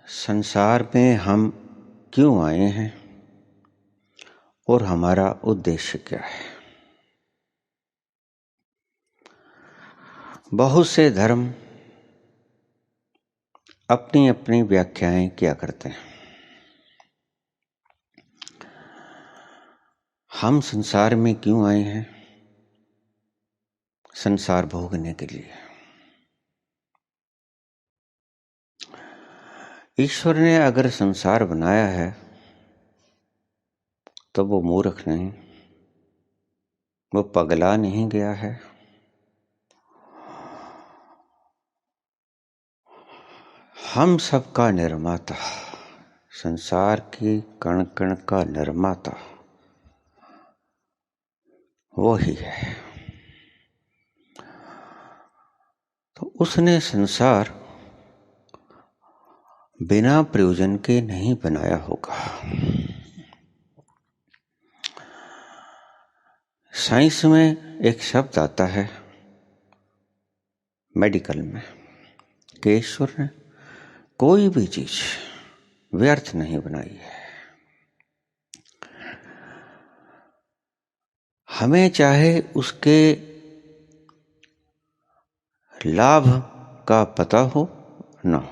संसार में हम क्यों आए हैं और हमारा उद्देश्य क्या है। बहुत से धर्म अपनी अपनी व्याख्याएं किया करते हैं। हम संसार में क्यों आए हैं? संसार भोगने के लिए। ईश्वर ने अगर संसार बनाया है तो वो मूर्ख नहीं, वो पगला नहीं गया है। हम सबका निर्माता, संसार की कण कण का निर्माता वो ही है। तो उसने संसार बिना प्रयोजन के नहीं बनाया होगा। साइंस में एक शब्द आता है मेडिकल में कि ईश्वर ने कोई भी चीज व्यर्थ नहीं बनाई है। हमें चाहे उसके लाभ का पता हो ना हो,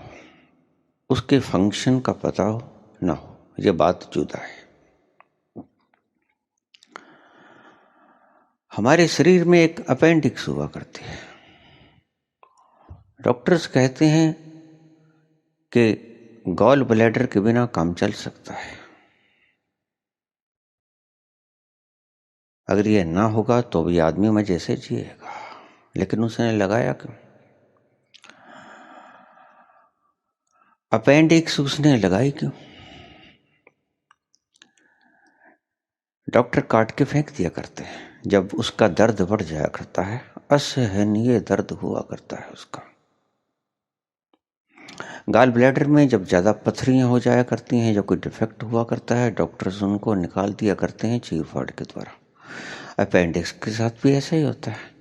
उसके फंक्शन का पता हो ना हो, ये बात जुदा है। हमारे शरीर में एक अपेंडिक्स हुआ करती है। डॉक्टर्स कहते हैं कि गॉल ब्लैडर के बिना काम चल सकता है। अगर ये ना होगा तो भी आदमी मजे से जिएगा, लेकिन उसने लगाया क्यों? अपेंडिक्स उसने लगाई क्यों? डॉक्टर काट के फेंक दिया करते हैं जब उसका दर्द बढ़ जाया करता है। असहनीय दर्द हुआ करता है उसका। गॉल ब्लैडर में जब ज़्यादा पथरियाँ हो जाया करती हैं, जब कोई डिफेक्ट हुआ करता है, डॉक्टर्स उनको निकाल दिया करते हैं चीर फाड़ के द्वारा। अपेंडिक्स के साथ भी ऐसा ही होता है।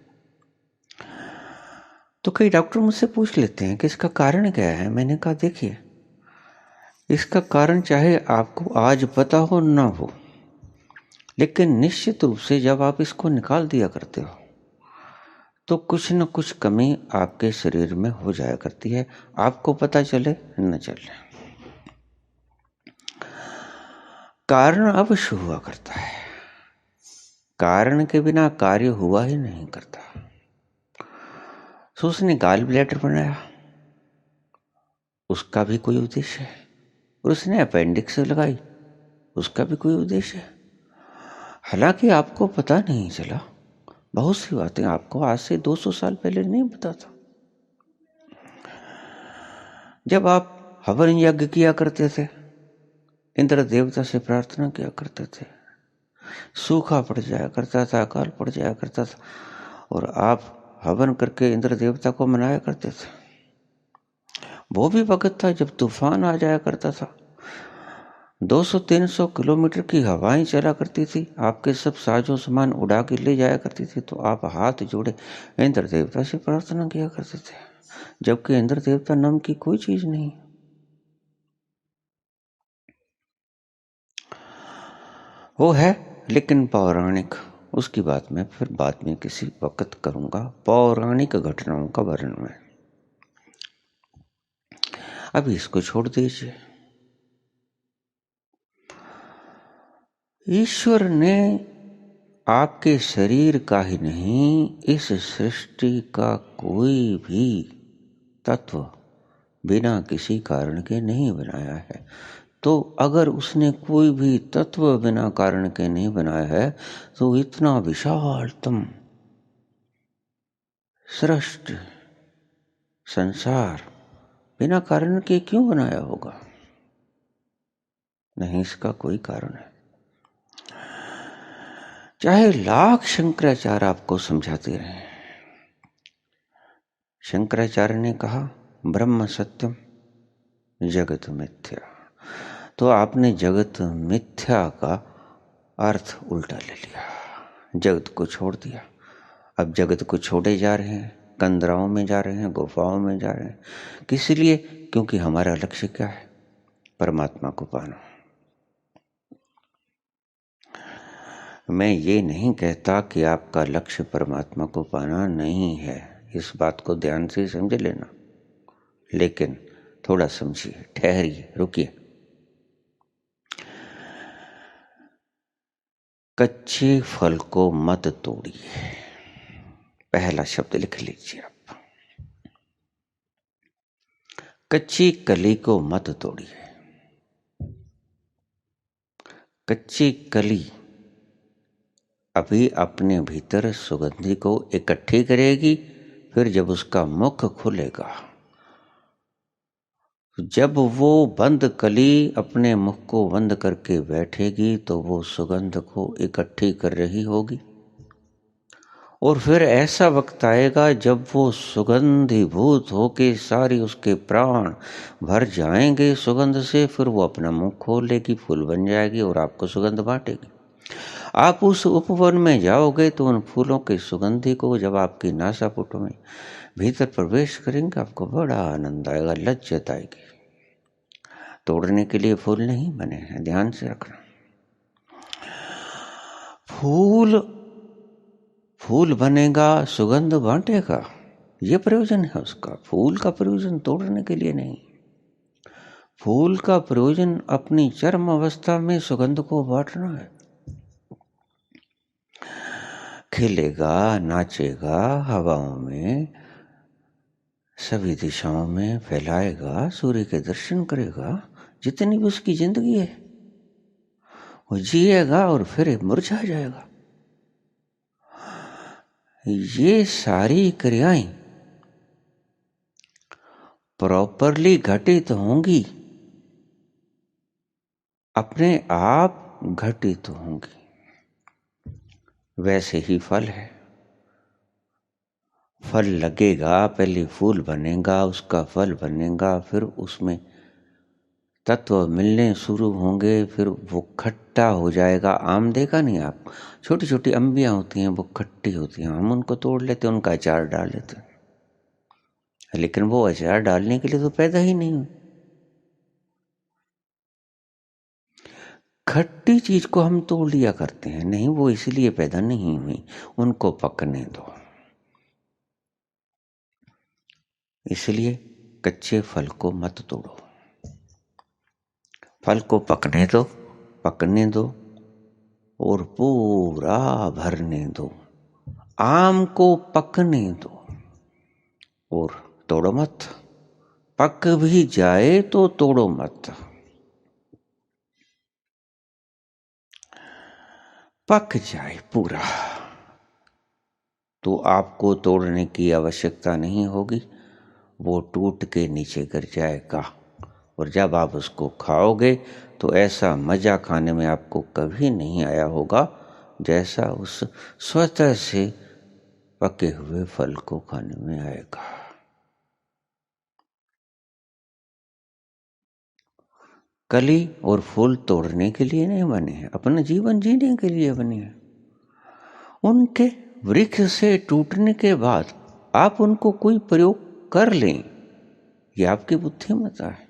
तो कई डॉक्टर मुझसे पूछ लेते हैं कि इसका कारण क्या है। मैंने कहा देखिए, इसका कारण चाहे आपको आज पता हो ना हो, लेकिन निश्चित रूप से जब आप इसको निकाल दिया करते हो तो कुछ न कुछ कमी आपके शरीर में हो जाया करती है, आपको पता चले न चले। कारण अवश्य हुआ करता है, कारण के बिना कार्य हुआ ही नहीं करता। तो उसने गॉल ब्लैडर बनाया, उसका भी कोई उद्देश्य है। और उसने अपेंडिक्स लगाई, उसका भी कोई उद्देश्य है। हालांकि आपको पता नहीं चला, बहुत सी बातें आपको आज से 200 साल पहले नहीं पता था। जब आप हवन यज्ञ किया करते थे, इंद्र देवता से प्रार्थना किया करते थे, सूखा पड़ जाया करता था, अकाल पड़ जाया करता था, और आप हवन करके इंद्र देवता को मनाया करते थे। वो भी वक्त था जब तूफान आ जाया करता था, 200-300 किलोमीटर की हवाएं चला करती थी, आपके सब साजो सामान उड़ा के ले जाया करती थी, तो आप हाथ जोड़े इंद्र देवता से प्रार्थना किया करते थे, जबकि इंद्र देवता नाम की कोई चीज नहीं। वो है लेकिन पौराणिक, उसकी बात मैं फिर बाद में किसी वक्त करूंगा, पौराणिक घटनाओं का वर्णन। अभी इसको छोड़ दीजिए। ईश्वर ने आपके शरीर का ही नहीं, इस सृष्टि का कोई भी तत्व बिना किसी कारण के नहीं बनाया है। तो अगर उसने कोई भी तत्व बिना कारण के नहीं बनाया है, तो इतना विशालतम सृष्टि संसार बिना कारण के क्यों बनाया होगा? नहीं, इसका कोई कारण है। चाहे लाख शंकराचार्य आपको समझाते रहे, शंकराचार्य ने कहा ब्रह्म सत्यम जगत मिथ्या, तो आपने जगत मिथ्या का अर्थ उल्टा ले लिया, जगत को छोड़ दिया। अब जगत को छोड़े जा रहे हैं, कंदराओं में जा रहे हैं, गुफाओं में जा रहे हैं। किस लिए? क्योंकि हमारा लक्ष्य क्या है? परमात्मा को पाना। मैं ये नहीं कहता कि आपका लक्ष्य परमात्मा को पाना नहीं है, इस बात को ध्यान से समझ लेना, लेकिन थोड़ा समझिए, ठहरिए, रुकिए। कच्चे फल को मत तोड़िए, पहला शब्द लिख लीजिए आप। कच्ची कली को मत तोड़िए। कच्ची कली अभी अपने भीतर सुगंधि को इकट्ठी करेगी, फिर जब उसका मुख खुलेगा, जब वो बंद कली अपने मुख को बंद करके बैठेगी तो वो सुगंध को इकट्ठी कर रही होगी, और फिर ऐसा वक्त आएगा जब वो सुगंधीभूत होके सारी उसके प्राण भर जाएंगे सुगंध से, फिर वो अपना मुंह खोल लेगी, फूल बन जाएगी और आपको सुगंध बांटेगी। आप उस उपवन में जाओगे तो उन फूलों के सुगंधी को जब आपकी नासापुटों में भीतर प्रवेश करेंगे, आपको बड़ा आनंद आएगा, लज्जत आएगी। तोड़ने के लिए फूल नहीं बने हैं, ध्यान से रखना। फूल बनेगा, सुगंध बांटेगा, ये प्रयोजन है उसका। फूल का प्रयोजन तोड़ने के लिए नहीं। फूल का प्रयोजन अपनी चरम अवस्था में सुगंध को बांटना है। खिलेगा, नाचेगा, हवाओं में सभी दिशाओं में फैलाएगा, सूर्य के दर्शन करेगा, जितनी भी उसकी जिंदगी है वो जिएगा और फिर मुरझा जाएगा। ये सारी क्रियाएं प्रॉपरली घटित होंगी, अपने आप घटित होंगी। वैसे ही फल है, फल लगेगा, पहले फूल बनेगा, उसका फल बनेगा, फिर उसमें तत्व मिलने शुरू होंगे, फिर वो खट्टा हो जाएगा। आम देखा नहीं आप, छोटी छोटी अम्बियां होती हैं, वो खट्टी होती हैं, हम उनको तोड़ लेते हैं, उनका अचार डाल लेते हैं, लेकिन वो अचार डालने के लिए तो पैदा ही नहीं हुई। खट्टी चीज को हम तोड़ लिया करते हैं, नहीं, वो इसलिए पैदा नहीं हुई, उनको पकने दो। इसलिए कच्चे फल को मत तोड़ो, फल को पकने दो, पकने दो और पूरा भरने दो। आम को पकने दो और तोड़ो मत, पक भी जाए तो तोड़ो मत। पक जाए पूरा तो आपको तोड़ने की आवश्यकता नहीं होगी, वो टूट के नीचे गिर जाएगा, और जब आप उसको खाओगे तो ऐसा मजा खाने में आपको कभी नहीं आया होगा जैसा उस स्वतः से पके हुए फल को खाने में आएगा। कली और फूल तोड़ने के लिए नहीं बने हैं, अपना जीवन जीने के लिए बने हैं। उनके वृक्ष से टूटने के बाद आप उनको कोई प्रयोग कर लें, ये आपकी बुद्धिमत्ता है।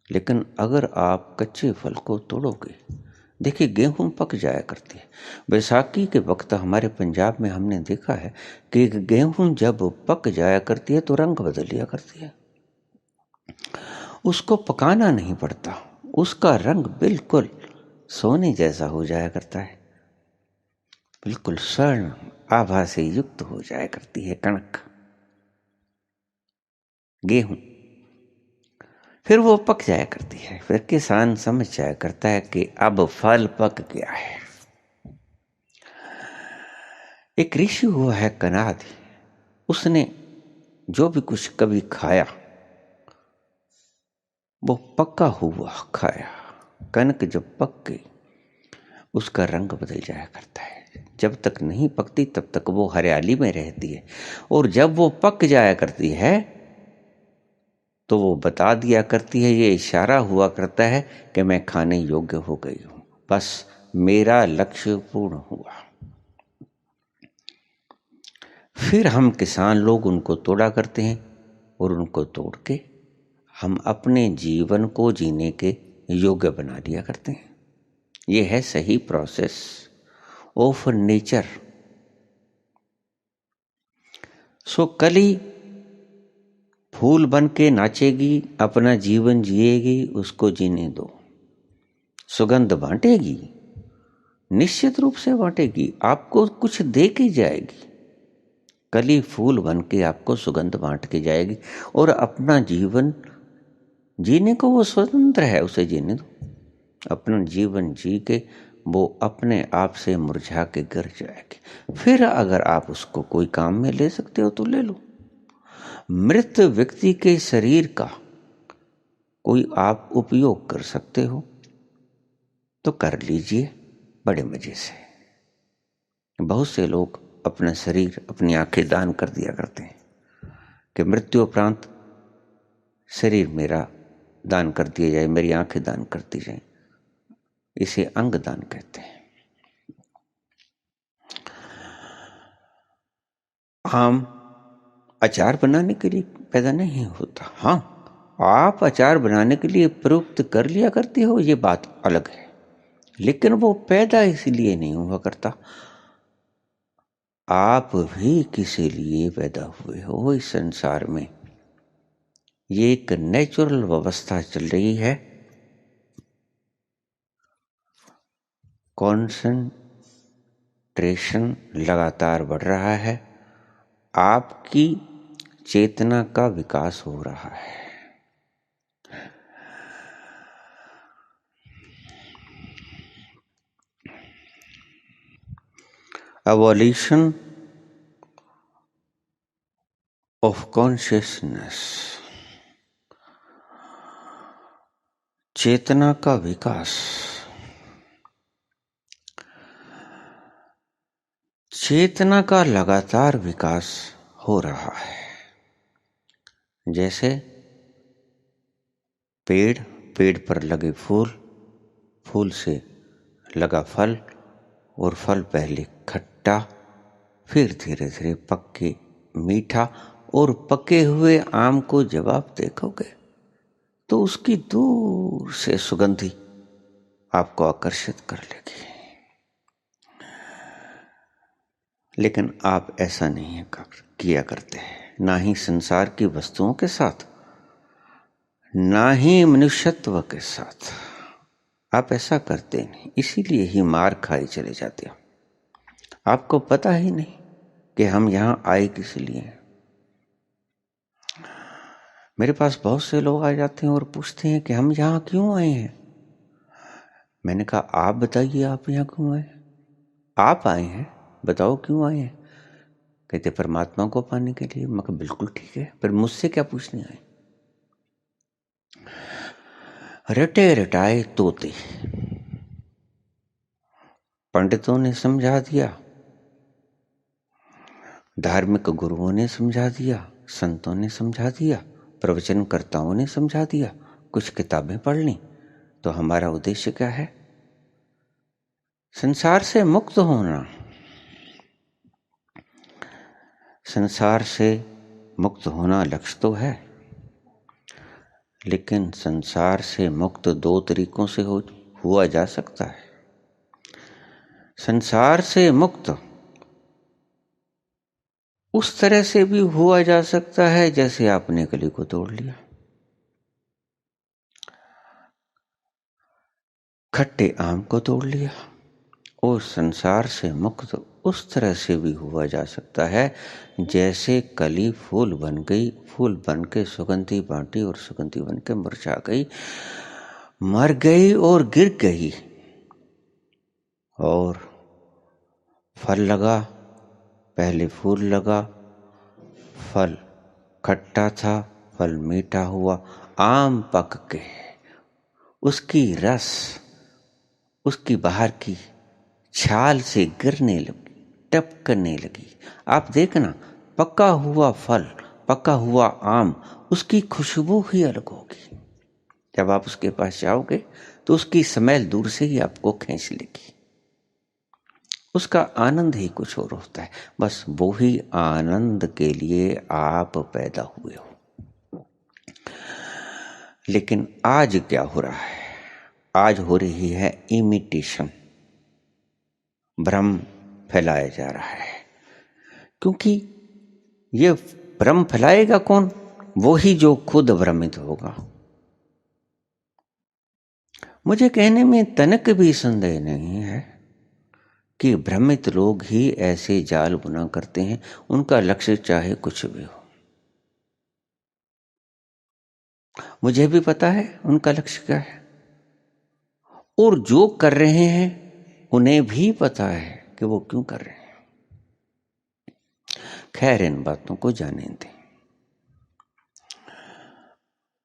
लेकिन अगर आप कच्चे फल को तोड़ोगे, देखिए गेहूं पक जाया करती है। बैसाखी के वक्त हमारे पंजाब में हमने देखा है कि गेहूं जब पक जाया करती है तो रंग बदल लिया करती है, उसको पकाना नहीं पड़ता, उसका रंग बिल्कुल सोने जैसा हो जाया करता है, बिल्कुल स्वर्ण आभा से युक्त हो जाया करती है कणक गेहूं। फिर वो पक जाया करती है, फिर किसान समझ जाया करता है कि अब फल पक गया है। एक ऋषि हुआ है कनाद, उसने जो भी कुछ कभी खाया वो पका हुआ खाया। कनक जब पक गई उसका रंग बदल जाया करता है, जब तक नहीं पकती तब तक वो हरियाली में रहती है, और जब वो पक जाया करती है तो वो बता दिया करती है, ये इशारा हुआ करता है कि मैं खाने योग्य हो गई हूं, बस मेरा लक्ष्य पूर्ण हुआ। फिर हम किसान लोग उनको तोड़ा करते हैं और उनको तोड़ के हम अपने जीवन को जीने के योग्य बना लिया करते हैं। ये है सही प्रोसेस ऑफ नेचर। सो कली फूल बन के नाचेगी, अपना जीवन जिएगी, उसको जीने दो। सुगंध बांटेगी, निश्चित रूप से बांटेगी, आपको कुछ दे के जाएगी। कली फूल बन के आपको सुगंध बांट के जाएगी और अपना जीवन जीने को वो स्वतंत्र है, उसे जीने दो। अपना जीवन जी के वो अपने आप से मुरझा के गिर जाएगी। फिर अगर आप उसको कोई काम में ले सकते हो तो ले लो। मृत व्यक्ति के शरीर का कोई आप उपयोग कर सकते हो तो कर लीजिए, बड़े मजे से। बहुत से लोग अपना शरीर, अपनी आंखें दान कर दिया करते हैं कि मृत्यु उपरांत शरीर मेरा दान कर दिया जाए, मेरी आंखें दान कर दी जाए। इसे अंग दान कहते हैं। आम अचार बनाने के लिए पैदा नहीं होता। हाँ, आप अचार बनाने के लिए प्रयुक्त कर लिया करते हो, ये बात अलग है, लेकिन वो पैदा इसलिए नहीं हुआ करता। आप भी किसी लिए पैदा हुए हो इस संसार में। ये एक नेचुरल व्यवस्था चल रही है। कॉन्सेंट्रेशन लगातार बढ़ रहा है, आपकी चेतना का विकास हो रहा है। एवोल्यूशन ऑफ कॉन्शियसनेस, चेतना का विकास। चेतना का लगातार विकास हो रहा है। जैसे पेड़ पर लगे फूल, फूल से लगा फल, और फल पहले खट्टा, फिर धीरे धीरे पक्के मीठा, और पके हुए आम को जब आप देखोगे तो उसकी दूर से सुगंधी आपको आकर्षित कर लेगी। लेकिन आप ऐसा नहीं किया करते हैं, ना ही संसार की वस्तुओं के साथ, ना ही मनुष्यत्व के साथ। आप ऐसा करते नहीं, इसीलिए ही मार खाए चले जाते हो। आपको पता ही नहीं कि हम यहां आए किस लिए। मेरे पास बहुत से लोग आ जाते हैं और पूछते हैं कि हम यहां क्यों आए हैं। मैंने कहा आप बताइए, आप यहां क्यों आए? आप आए हैं, बताओ क्यों आए हैं। कहते परमात्मा को पाने के लिए। मैं कहा बिल्कुल ठीक है, पर मुझसे क्या पूछने आए? रटे रटाए तोते, पंडितों ने समझा दिया, धार्मिक गुरुओं ने समझा दिया, संतों ने समझा दिया, प्रवचनकर्ताओं ने समझा दिया, कुछ किताबें पढ़ ली, तो हमारा उद्देश्य क्या है? संसार से मुक्त होना। संसार से मुक्त होना लक्ष्य तो है, लेकिन संसार से मुक्त दो तरीकों से हुआ जा सकता है। संसार से मुक्त उस तरह से भी हुआ जा सकता है जैसे आपने कली को तोड़ लिया। खट्टे आम को तोड़ लिया। और संसार से मुक्त उस तरह से भी हुआ जा सकता है जैसे कली फूल बन गई, फूल बन के सुगंधी बांटी और सुगंधी बन के मुरझा गई, मर गई और गिर गई, और फल लगा। पहले फूल लगा, फल खट्टा था, फल मीठा हुआ, आम पक के उसकी रस उसकी बाहर की छाल से गिरने लगी, टपकने लगी। आप देखना, पका हुआ फल, पका हुआ आम, उसकी खुशबू ही अलग होगी। जब आप उसके पास जाओगे तो उसकी स्मेल दूर से ही आपको खींच लेगी। उसका आनंद ही कुछ और होता है। बस वो ही आनंद के लिए आप पैदा हुए हो। लेकिन आज क्या हो रहा है? आज हो रही है इमिटेशन, भ्रम फैलाया जा रहा है। क्योंकि ये भ्रम फैलाएगा कौन? वो ही जो खुद भ्रमित होगा। मुझे कहने में तनक भी संदेह नहीं है कि भ्रमित लोग ही ऐसे जाल बुना करते हैं, उनका लक्ष्य चाहे कुछ भी हो। मुझे भी पता है उनका लक्ष्य क्या है, और जो कर रहे हैं उन्हें भी पता है कि वो क्यों कर रहे हैं। खैर, इन बातों को जाने दें।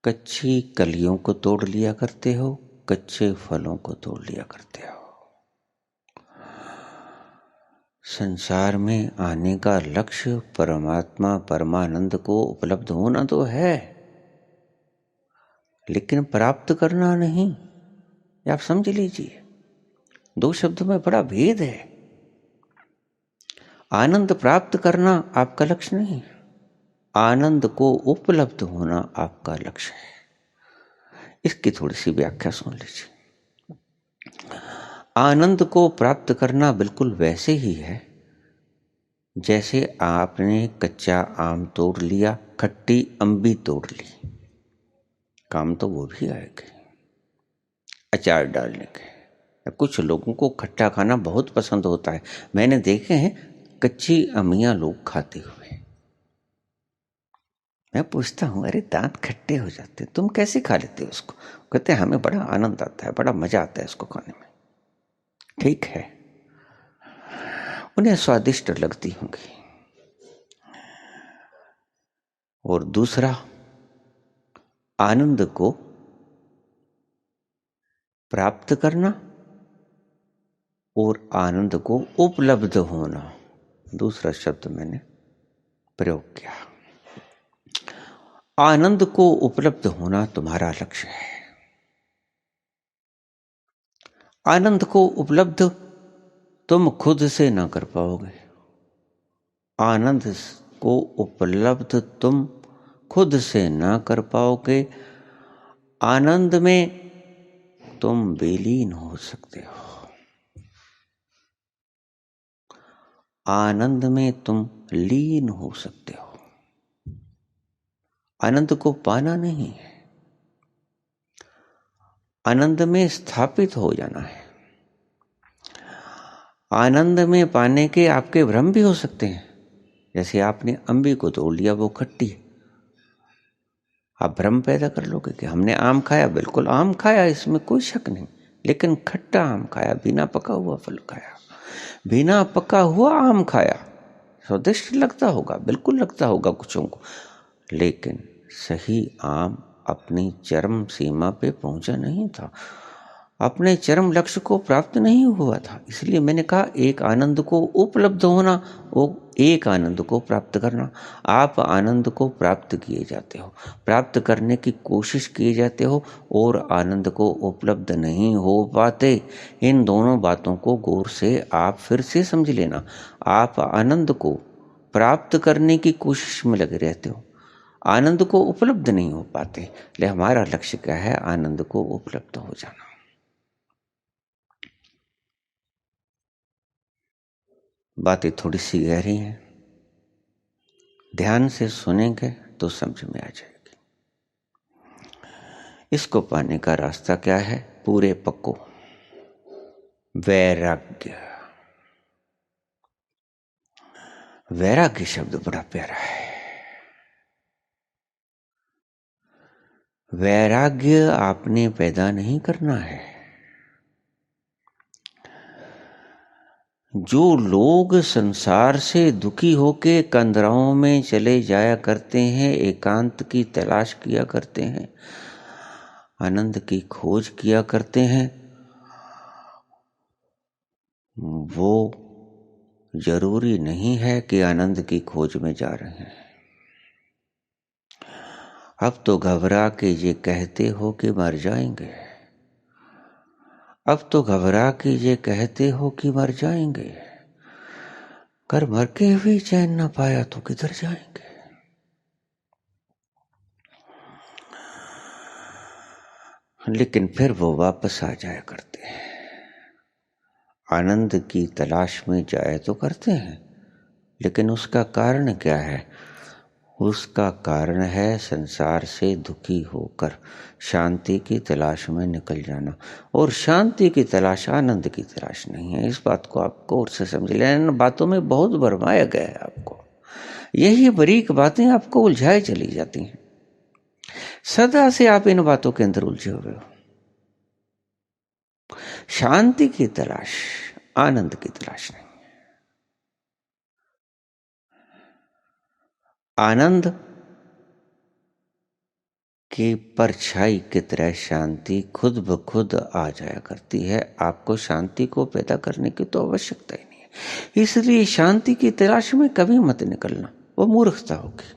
कच्ची कलियों को तोड़ लिया करते हो, कच्चे फलों को तोड़ लिया करते हो। संसार में आने का लक्ष्य परमात्मा परमानंद को उपलब्ध होना तो है, लेकिन प्राप्त करना नहीं। आप समझ लीजिए, दो शब्दों में बड़ा भेद है। आनंद प्राप्त करना आपका लक्ष्य नहीं, आनंद को उपलब्ध होना आपका लक्ष्य है। इसकी थोड़ी सी व्याख्या सुन लीजिए। आनंद को प्राप्त करना बिल्कुल वैसे ही है जैसे आपने कच्चा आम तोड़ लिया, खट्टी अम्बी तोड़ ली। काम तो वो भी आएगा अचार डालने के। कुछ लोगों को खट्टा खाना बहुत पसंद होता है, मैंने देखे हैं कच्ची अम्मियां लोग खाते हुए। मैं पूछता हूँ, अरे दांत खट्टे हो जाते, तुम कैसे खा लेते हो उसको? कहते हैं हमें बड़ा आनंद आता है, बड़ा मजा आता है इसको खाने में। ठीक है, उन्हें स्वादिष्ट लगती होंगी। और दूसरा, आनंद को प्राप्त करना और आनंद को उपलब्ध होना, दूसरा शब्द मैंने प्रयोग किया। आनंद को उपलब्ध होना तुम्हारा लक्ष्य है। आनंद को उपलब्ध तुम खुद से ना कर पाओगे। आनंद को उपलब्ध तुम खुद से ना कर पाओगे। आनंद में तुम विलीन हो सकते हो, आनंद में तुम लीन हो सकते हो। आनंद को पाना नहीं है, आनंद में स्थापित हो जाना है। आनंद में पाने के आपके भ्रम भी हो सकते हैं। जैसे आपने अम्बी को तोड़ लिया, वो खट्टी है, आप भ्रम पैदा कर लोगे कि हमने आम खाया। बिल्कुल आम खाया, इसमें कोई शक नहीं, लेकिन खट्टा आम खाया, बिना पका हुआ फल खाया, बिना पका हुआ आम खाया। स्वादिष्ट लगता होगा, बिल्कुल लगता होगा कुछों को, लेकिन सही आम अपनी चरम सीमा पे पहुंचा नहीं था, अपने चरम लक्ष्य को प्राप्त नहीं हुआ था। इसलिए मैंने कहा, एक आनंद को उपलब्ध होना, वो एक आनंद को प्राप्त करना। आप आनंद को प्राप्त किए जाते हो, प्राप्त करने की कोशिश किए जाते हो, और आनंद को उपलब्ध नहीं हो पाते। इन दोनों बातों को गौर से आप फिर से समझ लेना। आप आनंद को प्राप्त करने की कोशिश में लगे रहते हो, आनंद को उपलब्ध नहीं हो पाते। इसलिए हमारा लक्ष्य क्या है? आनंद को उपलब्ध हो जाना। बातें थोड़ी सी गहरी हैं, ध्यान से सुनेंगे तो समझ में आ जाएगी। इसको पाने का रास्ता क्या है? पूरे पक्को वैराग्य। वैराग्य शब्द बड़ा प्यारा है। वैराग्य आपने पैदा नहीं करना है। जो लोग संसार से दुखी होके कंदराओं में चले जाया करते हैं, एकांत की तलाश किया करते हैं, आनंद की खोज किया करते हैं, वो जरूरी नहीं है कि आनंद की खोज में जा रहे हैं। अब तो घबरा के ये कहते हो कि मर जाएंगे, अब तो घबरा के ये कहते हो कि मर जाएंगे, कर मर के भी चैन ना पाया तो किधर जाएंगे। लेकिन फिर वो वापस आ जाया करते हैं। आनंद की तलाश में जाया तो करते हैं, लेकिन उसका कारण क्या है? उसका कारण है संसार से दुखी होकर शांति की तलाश में निकल जाना। और शांति की तलाश आनंद की तलाश नहीं है। इस बात को आप गौर से समझ लें। इन बातों में बहुत भरमाया गया है आपको। यही बारीक बातें आपको उलझाई चली जाती हैं। सदा से आप इन बातों के अंदर उलझे हुए हो। शांति की तलाश, आनंद की तलाश नहीं। आनंद की परछाई की तरह शांति खुद ब खुद आ जाया करती है। आपको शांति को पैदा करने की तो आवश्यकता ही नहीं है। इसलिए शांति की तलाश में कभी मत निकलना, वो मूर्खता होगी।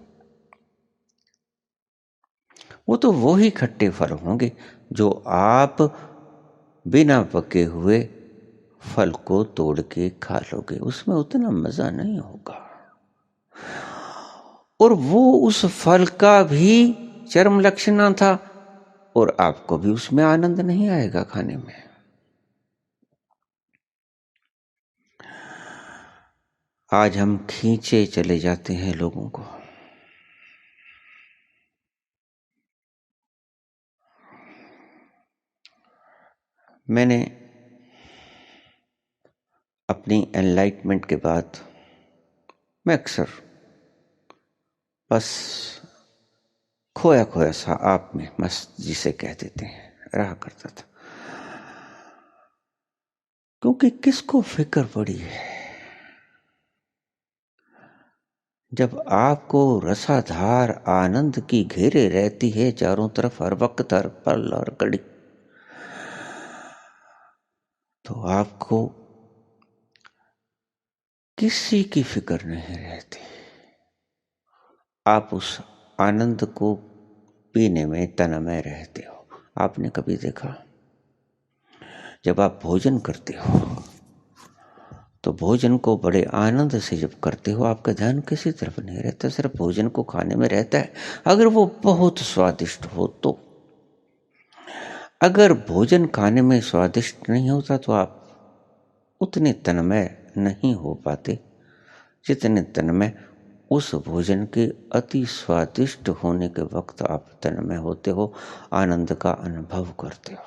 वो तो वो ही खट्टे फल होंगे जो आप बिना पके हुए फल को तोड़ के खा लोगे। उसमें उतना मजा नहीं होगा। और वो उस फल का भी चरम लक्षण था, और आपको भी उसमें आनंद नहीं आएगा खाने में। आज हम खींचे चले जाते हैं लोगों को। मैंने अपनी एनलाइटमेंट के बाद मैं अक्सर बस खोया खोया सा आप में मस्त, जिसे कह देते हैं, रहा करता था। क्योंकि किसको फिक्र पड़ी है? जब आपको रसाधार आनंद की घेरे रहती है चारों तरफ, हर वक्त, हर पल और घड़ी, तो आपको किसी की फिक्र नहीं रहती। आप उस आनंद को पीने में तन्मय रहते हो। आपने कभी देखा, जब आप भोजन करते हो तो भोजन को बड़े आनंद से जब करते हो, आपका ध्यान किसी तरफ नहीं रहता, सिर्फ भोजन को खाने में रहता है। अगर वो बहुत स्वादिष्ट हो तो। अगर भोजन खाने में स्वादिष्ट नहीं होता तो आप उतने तन्मय नहीं हो पाते जितने तन्मय उस भोजन के अति स्वादिष्ट होने के वक्त आप तन्मय होते हो, आनंद का अनुभव करते हो।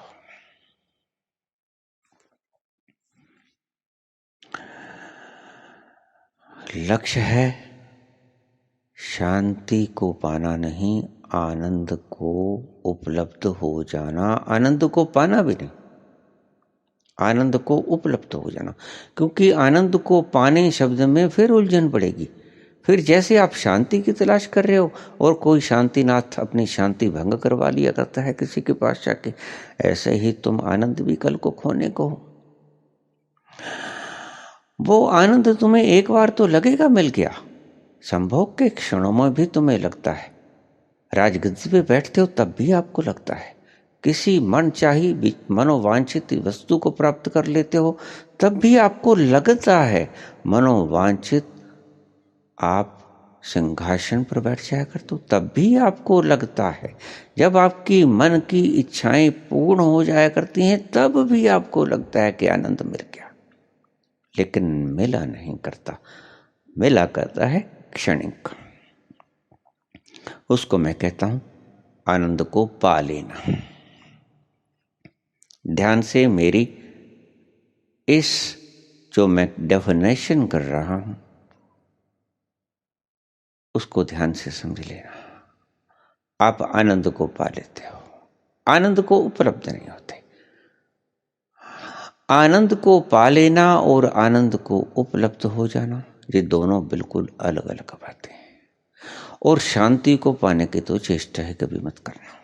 लक्ष्य है शांति को पाना नहीं, आनंद को उपलब्ध हो जाना। आनंद को पाना भी नहीं, आनंद को उपलब्ध हो जाना। क्योंकि आनंद को पाने शब्द में फिर उलझन पड़ेगी। फिर जैसे आप शांति की तलाश कर रहे हो और कोई शांतिनाथ अपनी शांति भंग करवा लिया करता है किसी के पास जाके, ऐसे ही तुम आनंद भी कल को खोने को हो। वो आनंद तुम्हें एक बार तो लगेगा मिल गया, संभोग के क्षणों में भी तुम्हें लगता है। राजगद्दी पे बैठते हो तब भी आपको लगता है। किसी मनचाही मनोवांछित वस्तु को प्राप्त कर लेते हो तब भी आपको लगता है मनोवांछित आप सिंहासन पर बैठ जाया करते हो, तब भी आपको लगता है। जब आपकी मन की इच्छाएं पूर्ण हो जाया करती हैं तब भी आपको लगता है कि आनंद मिल गया। लेकिन मिला नहीं करता, मिला करता है क्षणिक। उसको मैं कहता हूं आनंद को पा लेना। ध्यान से मेरी इस जो मैं डेफिनेशन कर रहा हूं उसको ध्यान से समझ लेना। आप आनंद को पा लेते हो, आनंद को उपलब्ध नहीं होते। आनंद को पा लेना और आनंद को उपलब्ध हो जाना, ये दोनों बिल्कुल अलग अलग बातें हैं। और शांति को पाने की तो चेष्टा है कभी मत करना।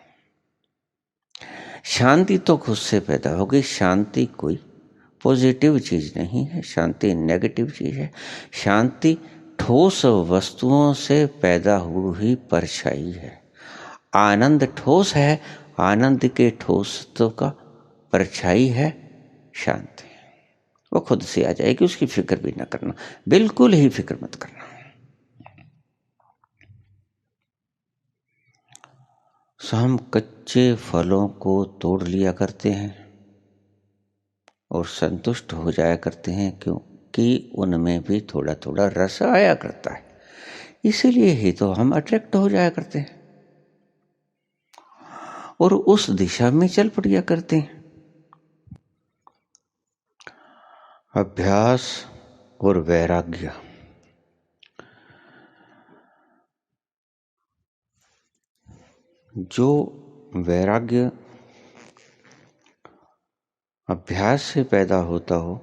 शांति तो खुद से पैदा होगी। शांति कोई पॉजिटिव चीज नहीं है, शांति नेगेटिव चीज है। शांति ठोस वस्तुओं से पैदा हुई परछाई है। आनंद ठोस है, आनंद के ठोसत्व का परछाई है शांति। वो खुद से आ जाएगी, उसकी फिक्र भी ना करना, बिल्कुल ही फिक्र मत करना। हम कच्चे फलों को तोड़ लिया करते हैं और संतुष्ट हो जाया करते हैं, क्योंकि उनमें भी थोड़ा थोड़ा रस आया करता है। इसीलिए ही तो हम अट्रैक्ट हो जाया करते हैं और उस दिशा में चल पड़िया करते हैं। अभ्यास और वैराग्य, जो वैराग्य अभ्यास से पैदा होता हो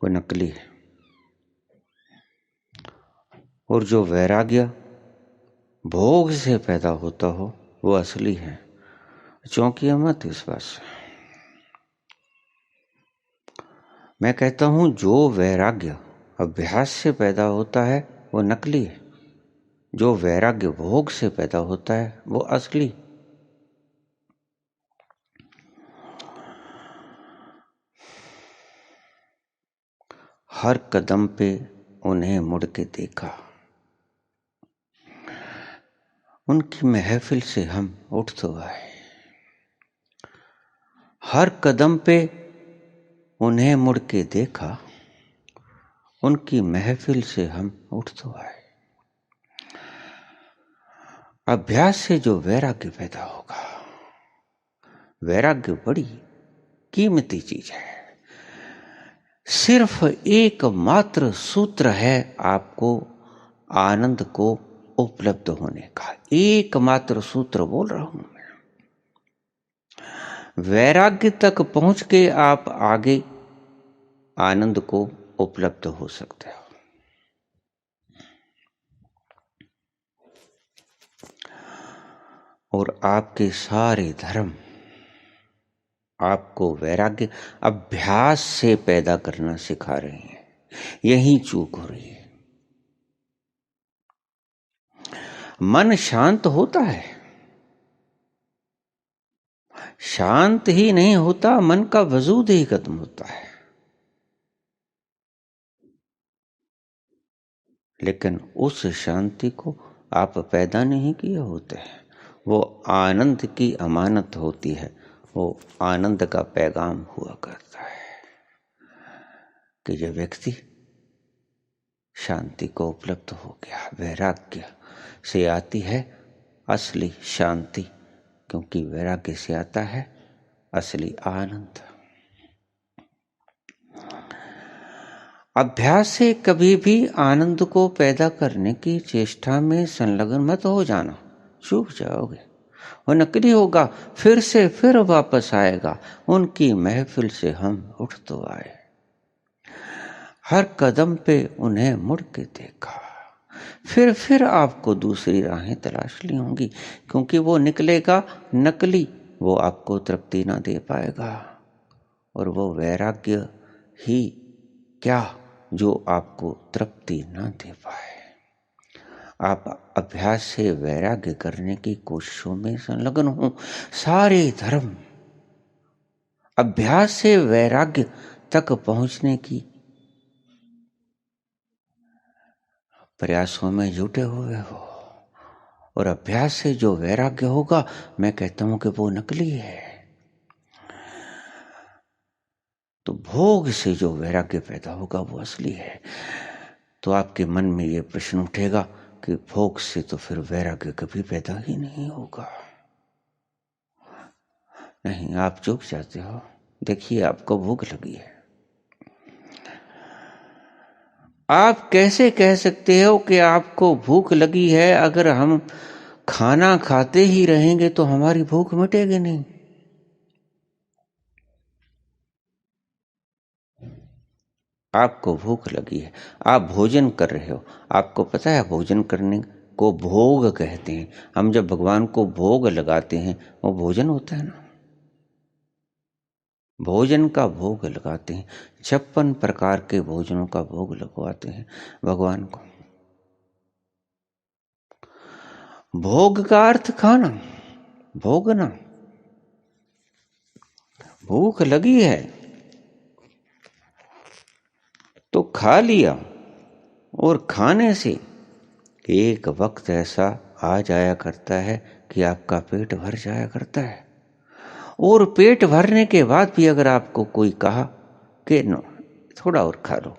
वो नकली है, और जो वैराग्य भोग से पैदा होता हो वो असली है। चौंकिया मत इस बात से। मैं कहता हूं जो वैराग्य अभ्यास से पैदा होता है वो नकली है, जो वैराग्य भोग से पैदा होता है वो असली। हर कदम पे उन्हें मुड़ के देखा, उनकी महफिल से हम उठ तो आए। हर कदम पे उन्हें मुड़ के देखा, उनकी महफिल से हम उठ तो आए। अभ्यास से जो वैराग्य पैदा होगा, वैराग्य बड़ी कीमती चीज है। सिर्फ एकमात्र सूत्र है आपको आनंद को उपलब्ध होने का, एकमात्र सूत्र बोल रहा हूं मैं। वैराग्य तक पहुंच के आप आगे आनंद को उपलब्ध हो सकते हो। और आपके सारे धर्म आपको वैराग्य अभ्यास से पैदा करना सिखा रहे हैं। यही चूक हो रही है। मन शांत होता है, शांत ही नहीं होता, मन का वजूद ही खत्म होता है। लेकिन उस शांति को आप पैदा नहीं किए होते हैं। वो आनंद की अमानत होती है, वो आनंद का पैगाम हुआ करता है कि जो व्यक्ति शांति को उपलब्ध हो गया, वैराग्य से आती है असली शांति, क्योंकि वैराग्य से आता है असली आनंद। अभ्यास से कभी भी आनंद को पैदा करने की चेष्टा में संलग्न मत हो जाना, चूक जाओगे। वो नकली होगा, फिर से फिर वापस आएगा। उनकी महफिल से हम उठ तो आए। हर कदम पे उन्हें मुड़ के देखा, फिर आपको दूसरी राहें तलाशनी होंगी, क्योंकि वो निकलेगा नकली, वो आपको तृप्ति ना दे पाएगा। और वो वैराग्य ही क्या जो आपको तृप्ति ना दे पाए। आप अभ्यास से वैराग्य करने की कोशिशों में संलग्न हो। सारे धर्म अभ्यास से वैराग्य तक पहुंचने की प्रयासों में जुटे हुए हो। और अभ्यास से जो वैराग्य होगा, मैं कहता हूं कि वो नकली है। तो भोग से जो वैराग्य पैदा होगा वो असली है। तो आपके मन में ये प्रश्न उठेगा कि भोग से तो फिर वैराग्य कभी पैदा ही नहीं होगा। नहीं, आप चूक जाते हो। देखिए, आपको भूख लगी है। आप कैसे कह सकते हो कि आपको भूख लगी है? अगर हम खाना खाते ही रहेंगे तो हमारी भूख मिटेगी नहीं। आपको भूख लगी है, आप भोजन कर रहे हो। आपको पता है भोजन करने को भोग कहते हैं। हम जब भगवान को भोग लगाते हैं वो भोजन होता है ना। भोजन का भोग लगाते हैं, 56 प्रकार के भोजनों का भोग लगवाते हैं भगवान को। भोग का अर्थ खाना, भोगना। भूख लगी है तो खा लिया, और खाने से एक वक्त ऐसा आ जाया करता है कि कि आपका पेट भर जाया करता है। और पेट भरने के बाद भी अगर आपको कोई कहा कि नो थोड़ा और खा लो,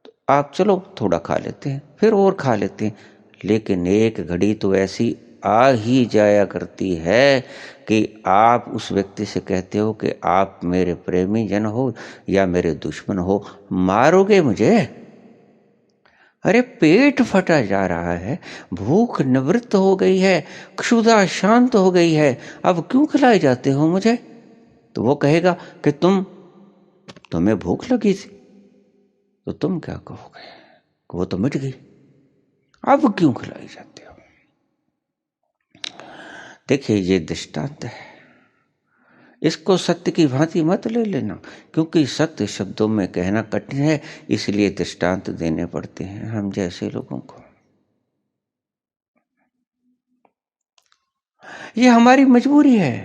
तो आप चलो थोड़ा खा लेते हैं, फिर और खा लेते हैं। लेकिन एक घड़ी तो ऐसी आ ही जाया करती है कि आप उस व्यक्ति से कहते हो कि आप मेरे प्रेमी जन हो या मेरे दुश्मन हो, मारोगे मुझे। अरे पेट फटा जा रहा है, भूख निवृत्त हो गई है, क्षुधा शांत हो गई है, अब क्यों खिलाए जाते हो मुझे? तो वो कहेगा कि तुम्हें भूख लगी थी, तो तुम क्या कहोगे? वो तो मिट गई, अब क्यों खिलाई जाते हो? देखिए ये दृष्टांत है, इसको सत्य की भांति मत ले लेना, क्योंकि सत्य शब्दों में कहना कठिन है, इसलिए दृष्टांत देने पड़ते हैं हम जैसे लोगों को। ये हमारी मजबूरी है।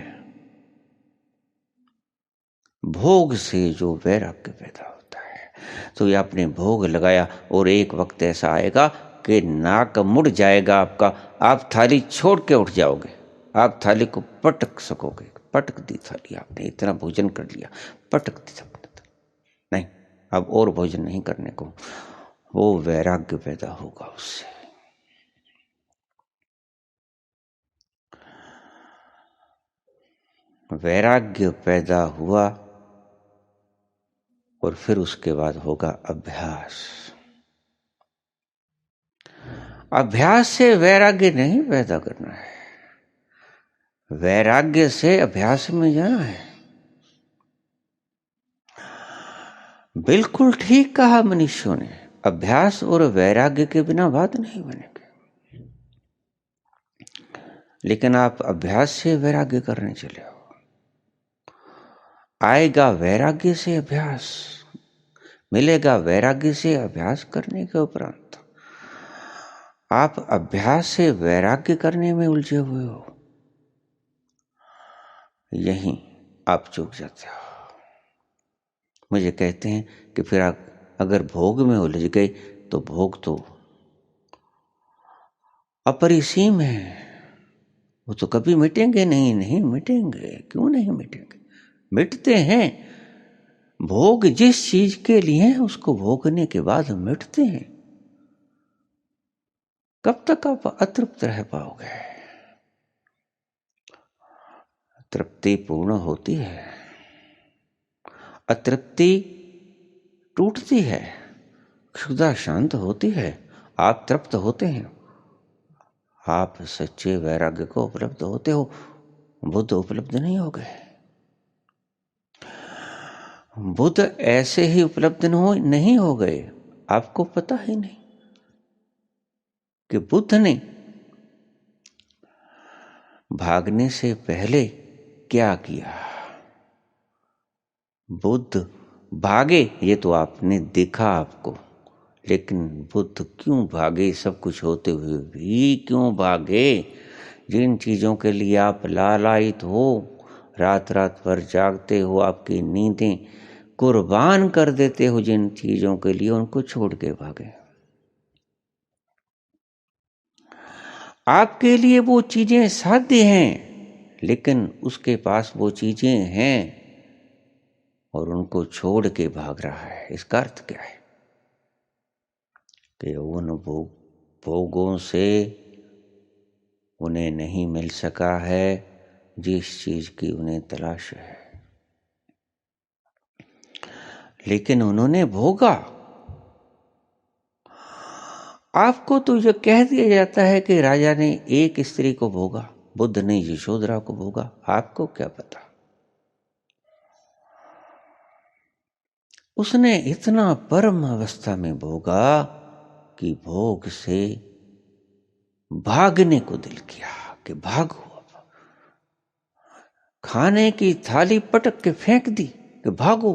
भोग से जो वैराग्य पैदा होता है, तो ये आपने भोग लगाया और एक वक्त ऐसा आएगा कि नाक मुड़ जाएगा आपका, आप थाली छोड़ के उठ जाओगे, आप थाली को पटक सकोगे। पटक दी थाली, आपने इतना भोजन कर लिया, पटक दी थाली, नहीं अब और भोजन नहीं करने को। वो वैराग्य पैदा होगा उससे। वैराग्य पैदा हुआ और फिर उसके बाद होगा अभ्यास। अभ्यास से वैराग्य नहीं पैदा करना है, वैराग्य से अभ्यास में जाना है। बिल्कुल ठीक कहा मनुष्यों ने, अभ्यास और वैराग्य के बिना बात नहीं बनेगी। लेकिन आप अभ्यास से वैराग्य करने चले हो, आएगा वैराग्य से अभ्यास, मिलेगा वैराग्य से अभ्यास करने के उपरांत। आप अभ्यास से वैराग्य करने में उलझे हुए हो, यहीं आप चूक जाते हो। मुझे कहते हैं कि फिर आप अगर भोग में उलझ गए तो भोग तो अपरिसीम है, वो तो कभी मिटेंगे नहीं। नहीं मिटेंगे, क्यों नहीं मिटेंगे? मिटते हैं। भोग जिस चीज के लिए है उसको भोगने के बाद मिटते हैं। कब तक आप अतृप्त रह पाओगे? तृप्ति पूर्ण होती है, अतृप्ति टूटती है, क्षुधा शांत होती है, आप तृप्त होते हैं, आप सच्चे वैराग्य को उपलब्ध होते हो। बुद्ध उपलब्ध नहीं हो गए। बुद्ध ऐसे ही उपलब्ध नहीं हो गए, आपको पता ही नहीं कि बुद्ध ने भागने से पहले क्या किया। बुद्ध भागे ये तो आपने देखा आपको, लेकिन बुद्ध क्यों भागे? सब कुछ होते हुए भी क्यों भागे? जिन चीजों के लिए आप लालायित हो, रात रात भर जागते हो, आपकी नींदें कुर्बान कर देते हो जिन चीजों के लिए, उनको छोड़ के भागे। आपके लिए वो चीजें साध्य हैं, लेकिन उसके पास वो चीजें हैं और उनको छोड़ के भाग रहा है। इसका अर्थ क्या है कि उन भोगों से उन्हें नहीं मिल सका है जिस चीज की उन्हें तलाश है, लेकिन उन्होंने भोगा। आपको तो यह कह दिया जाता है कि राजा ने एक स्त्री को भोगा, बुद्ध ने यशोधरा को भोगा। आपको क्या पता? उसने इतना परम अवस्था में भोगा कि भोग से भागने को दिल किया कि भागो। खाने की थाली पटक के फेंक दी कि भागो,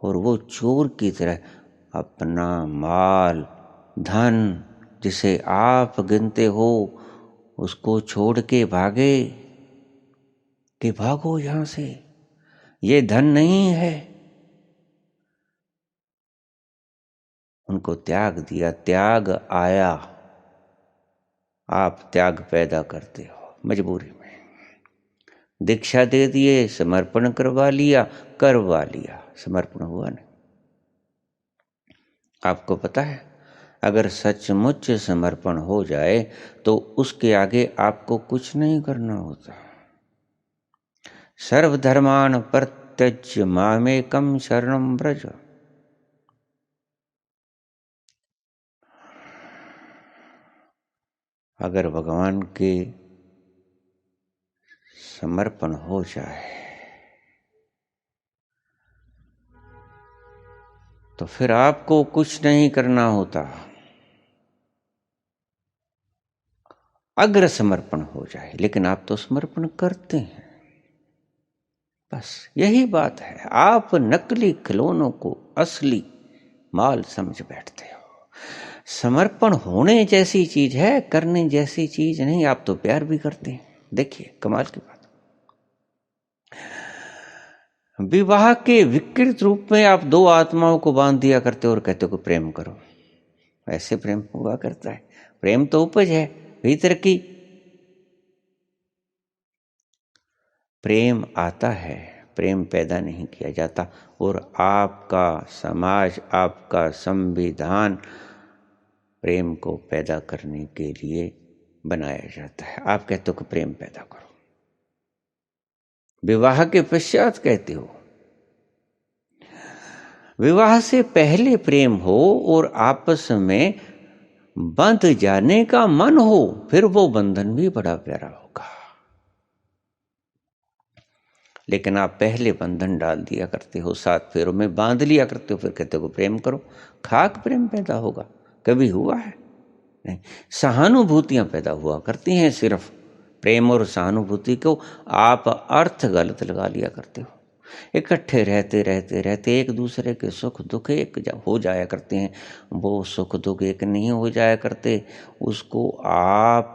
और वो चोर की तरह अपना माल धन जिसे आप गिनते हो उसको छोड़ के भागे कि भागो यहां से, ये धन नहीं है। उनको त्याग दिया, त्याग आया। आप त्याग पैदा करते हो। मजबूरी में। दीक्षा दे दिए, समर्पण करवा लिया, समर्पण हुआ नहीं। आपको पता है, अगर सचमुच समर्पण हो जाए तो उसके आगे आपको कुछ नहीं करना होता। सर्वधर्मान् परित्यज्य मामेकं शरणं व्रज। अगर भगवान के समर्पण हो जाए तो फिर आपको कुछ नहीं करना होता। अग्र समर्पण हो जाए, लेकिन आप तो समर्पण करते हैं। बस यही बात है, आप नकली खिलौनों को असली माल समझ बैठते हो। समर्पण होने जैसी चीज है, करने जैसी चीज नहीं। आप तो प्यार भी करते हैं। देखिए कमाल की बात, विवाह के विकृत रूप में आप दो आत्माओं को बांध दिया करते हो और कहते हो कि प्रेम करो। ऐसे प्रेम हुआ करता है? प्रेम तो उपज है भीतर की। प्रेम आता है, प्रेम पैदा नहीं किया जाता। और आपका समाज, आपका संविधान प्रेम को पैदा करने के लिए बनाया जाता है। आप कहते हो कि प्रेम पैदा करो, विवाह के पश्चात कहते हो। विवाह से पहले प्रेम हो और आपस में बंध जाने का मन हो, फिर वो बंधन भी बड़ा प्यारा होगा। लेकिन आप पहले बंधन डाल दिया करते हो, 7 फेरों में बांध लिया करते हो, फिर कहते हो प्रेम करो। खाक प्रेम पैदा होगा? कभी हुआ है? नहीं। सहानुभूतियां पैदा हुआ करती हैं सिर्फ। प्रेम और सहानुभूति को आप अर्थ गलत लगा लिया करते हो। इकट्ठे रहते रहते रहते एक दूसरे के सुख दुख एक हो जाया करते हैं। वो सुख दुख एक नहीं हो जाया करते, उसको आप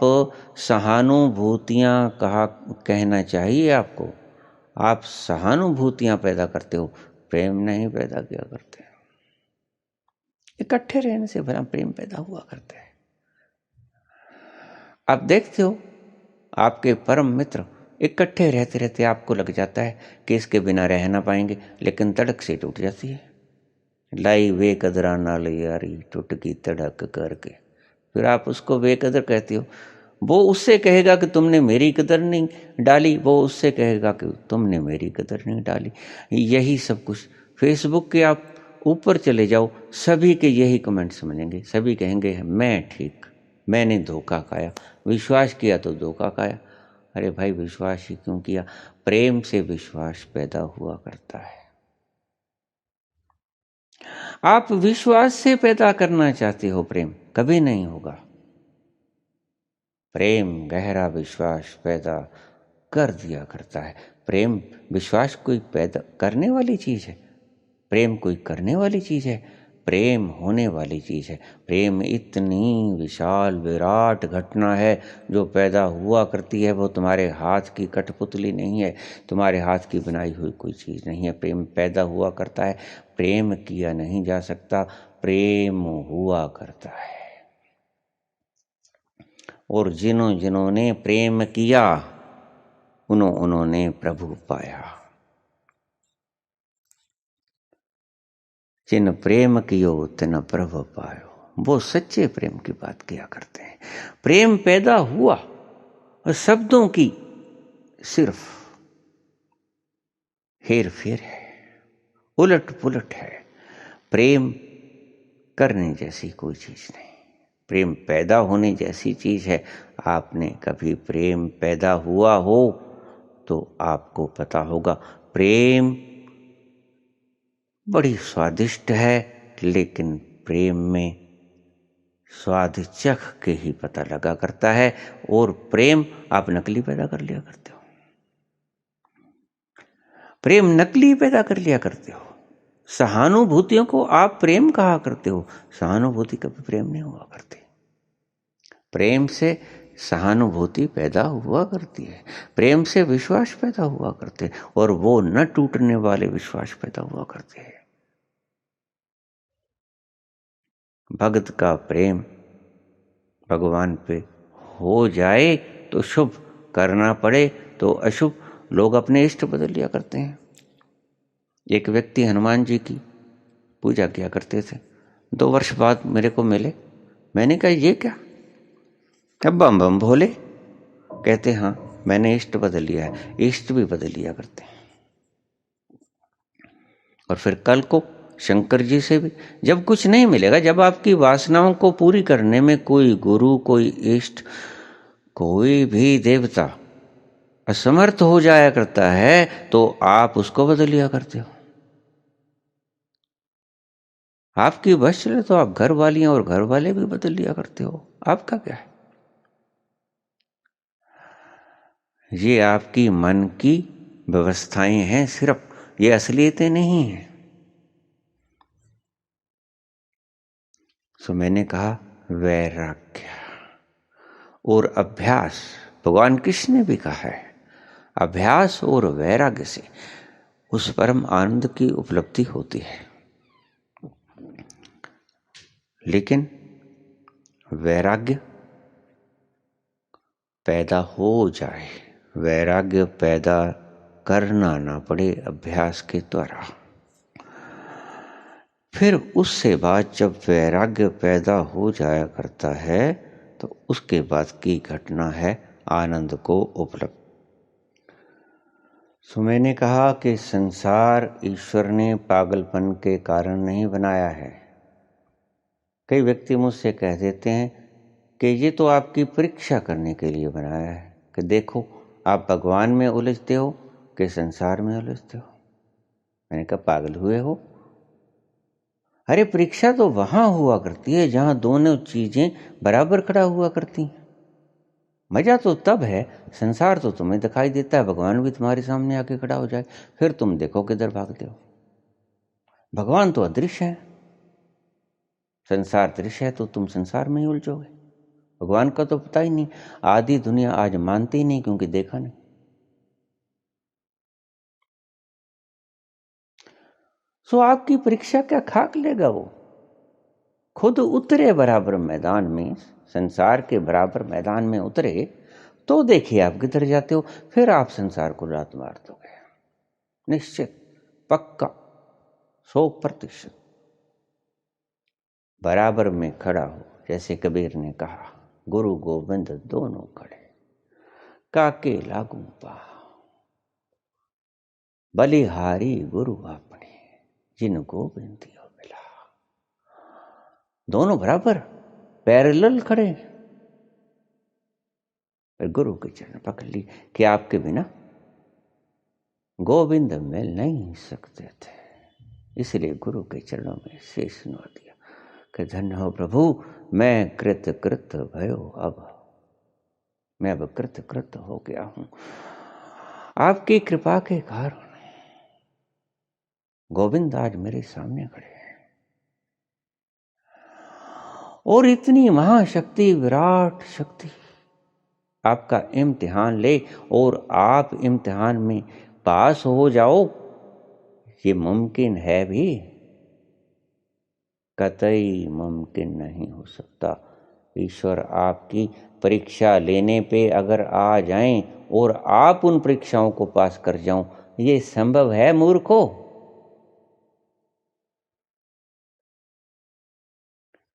सहानुभूतियां कहना चाहिए आपको। आप सहानुभूतियां पैदा करते हो, प्रेम नहीं पैदा किया करते। इकट्ठे रहने से भला प्रेम पैदा हुआ करते हैं। आप देखते हो, आपके परम मित्र इकट्ठे रहते रहते आपको लग जाता है कि इसके बिना रह ना पाएंगे, लेकिन तड़क से टूट जाती है। लाई वे कदरा नाल यारी टूट की तड़क करके, फिर आप उसको बेकदर कहते हो। वो उससे कहेगा कि तुमने मेरी कदर नहीं डाली, वो उससे कहेगा कि तुमने मेरी कदर नहीं डाली। यही सब कुछ फेसबुक के आप ऊपर चले जाओ, सभी के यही कमेंट्स मिलेंगे। सभी कहेंगे मैं ठीक, मैंने धोखा खाया, विश्वास किया तो धोखा खाया। अरे भाई, विश्वास ही क्यों किया? प्रेम से विश्वास पैदा हुआ करता है। आप विश्वास से पैदा करना चाहते हो, प्रेम कभी नहीं होगा। प्रेम गहरा विश्वास पैदा कर दिया करता है। प्रेम विश्वास कोई पैदा करने वाली चीज है? प्रेम कोई करने वाली चीज है? प्रेम होने वाली चीज है। प्रेम इतनी विशाल विराट घटना है जो पैदा हुआ करती है। वो तुम्हारे हाथ की कठपुतली नहीं है, तुम्हारे हाथ की बनाई हुई कोई चीज नहीं है। प्रेम पैदा हुआ करता है, प्रेम किया नहीं जा सकता, प्रेम हुआ करता है। और जिन्होंने प्रेम किया उन्होंने प्रभु पाया। जिन प्रेम कियो तिन प्रभु पायो, वो सच्चे प्रेम की बात किया करते हैं। प्रेम पैदा हुआ और शब्दों की सिर्फ हेर फेर है, उलट पुलट है। प्रेम करने जैसी कोई चीज नहीं, प्रेम पैदा होने जैसी चीज है। आपने कभी प्रेम पैदा हुआ हो तो आपको पता होगा, प्रेम बड़ी स्वादिष्ट है, लेकिन प्रेम में स्वाद चख के ही पता लगा करता है। और प्रेम आप नकली पैदा कर लिया करते हो, प्रेम नकली पैदा कर लिया करते हो। सहानुभूतियों को आप प्रेम कहा करते हो, सहानुभूति कभी प्रेम नहीं हुआ करती। प्रेम से सहानुभूति पैदा हुआ करती है, प्रेम से विश्वास पैदा हुआ करते हैं, और वो न टूटने वाले विश्वास पैदा हुआ करते हैं। भक्त का प्रेम भगवान पे हो जाए तो शुभ, करना पड़े तो अशुभ, लोग अपने इष्ट बदल लिया करते हैं। एक व्यक्ति हनुमान जी की पूजा किया करते थे, 2 वर्ष बाद मेरे को मिले। मैंने कहा ये क्या? अब बम बम भोले। कहते हाँ मैंने इष्ट बदल लिया है। इष्ट भी बदल लिया करते हैं। और फिर कल को शंकर जी से भी जब कुछ नहीं मिलेगा, जब आपकी वासनाओं को पूरी करने में कोई गुरु, कोई इष्ट, कोई भी देवता असमर्थ हो जाया करता है, तो आप उसको बदल लिया करते हो। आपकी बस चले तो आप घर वालियां और घर वाले भी बदल लिया करते हो। आपका क्या है? ये आपकी मन की व्यवस्थाएं हैं सिर्फ, ये असलियतें नहीं है। सो मैंने कहा वैराग्य और अभ्यास, भगवान कृष्ण ने भी कहा है, अभ्यास और वैराग्य से उस परम आनंद की उपलब्धि होती है। लेकिन वैराग्य पैदा हो जाए, वैराग्य पैदा करना ना पड़े अभ्यास के द्वारा, फिर उससे बाद जब वैराग्य पैदा हो जाया करता है तो उसके बाद की घटना है आनंद को उपलब्ध। सो मैंने कहा कि संसार ईश्वर ने पागलपन के कारण नहीं बनाया है। कई व्यक्ति मुझसे कह देते हैं कि ये तो आपकी परीक्षा करने के लिए बनाया है, कि देखो आप भगवान में उलझते हो कि संसार में उलझते हो। मैंने कहा पागल हुए हो? अरे परीक्षा तो वहां हुआ करती है जहां दोनों चीजें बराबर खड़ा हुआ करती हैं। मजा तो तब है, संसार तो तुम्हें दिखाई देता है, भगवान भी तुम्हारे सामने आके खड़ा हो जाए, फिर तुम देखो किधर भागते हो। भगवान तो अदृश्य है, संसार दृश्य है, तो तुम संसार में ही उलझोगे। भगवान का तो पता ही नहीं। आधी दुनिया आज मानती ही नहीं क्योंकि देखा नहीं। सो आपकी परीक्षा क्या खाक लेगा वो? खुद उतरे बराबर मैदान में, संसार के बराबर मैदान में उतरे तो देखिए आप किधर जाते हो। फिर आप संसार को लात मार दोगे, निश्चित, पक्का, 100%। बराबर में खड़ा हो, जैसे कबीर ने कहा, गुरु गोविंद दोनों खड़े, काके लागू पा, बलिहारी गुरु अपने, जिन गोविंदियो मिला। दोनों बराबर पैरेलल खड़े, फिर गुरु के चरण पकड़ ली कि आपके बिना गोविंद मिल नहीं सकते थे, इसलिए गुरु के चरणों में शीश नवा दिया कि धन्य हो प्रभु, मैं कृत कृत भयो, अब मैं अब कृत कृत हो गया हूं। आपकी कृपा के कारण गोविंद आज मेरे सामने खड़े हैं। और इतनी महाशक्ति, विराट शक्ति आपका इम्तिहान ले और आप इम्तिहान में पास हो जाओ, ये मुमकिन है भी? कतई मुमकिन नहीं हो सकता। ईश्वर आपकी परीक्षा लेने पे अगर आ जाएं और आप उन परीक्षाओं को पास कर जाओ, ये संभव है मूर्खों?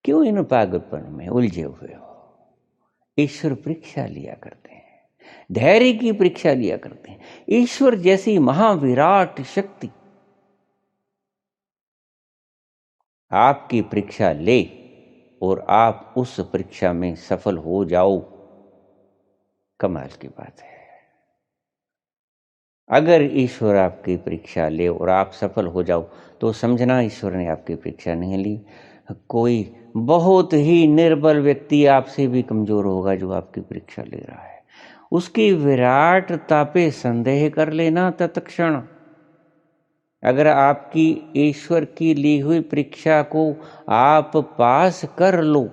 क्यों इन पागलपन में उलझे हुए हो? ईश्वर परीक्षा लिया करते हैं, धैर्य की परीक्षा लिया करते हैं। ईश्वर जैसी महाविराट शक्ति आपकी परीक्षा ले और आप उस परीक्षा में सफल हो जाओ, कमाल की बात है। अगर ईश्वर आपकी परीक्षा ले और आप सफल हो जाओ तो समझना ईश्वर ने आपकी परीक्षा नहीं ली। कोई बहुत ही निर्बल व्यक्ति आपसे भी कमजोर होगा जो आपकी परीक्षा ले रहा है, उसकी विराटता पे संदेह कर लेना तत्क्षण। अगर आपकी ईश्वर की ली हुई परीक्षा को आप पास कर लो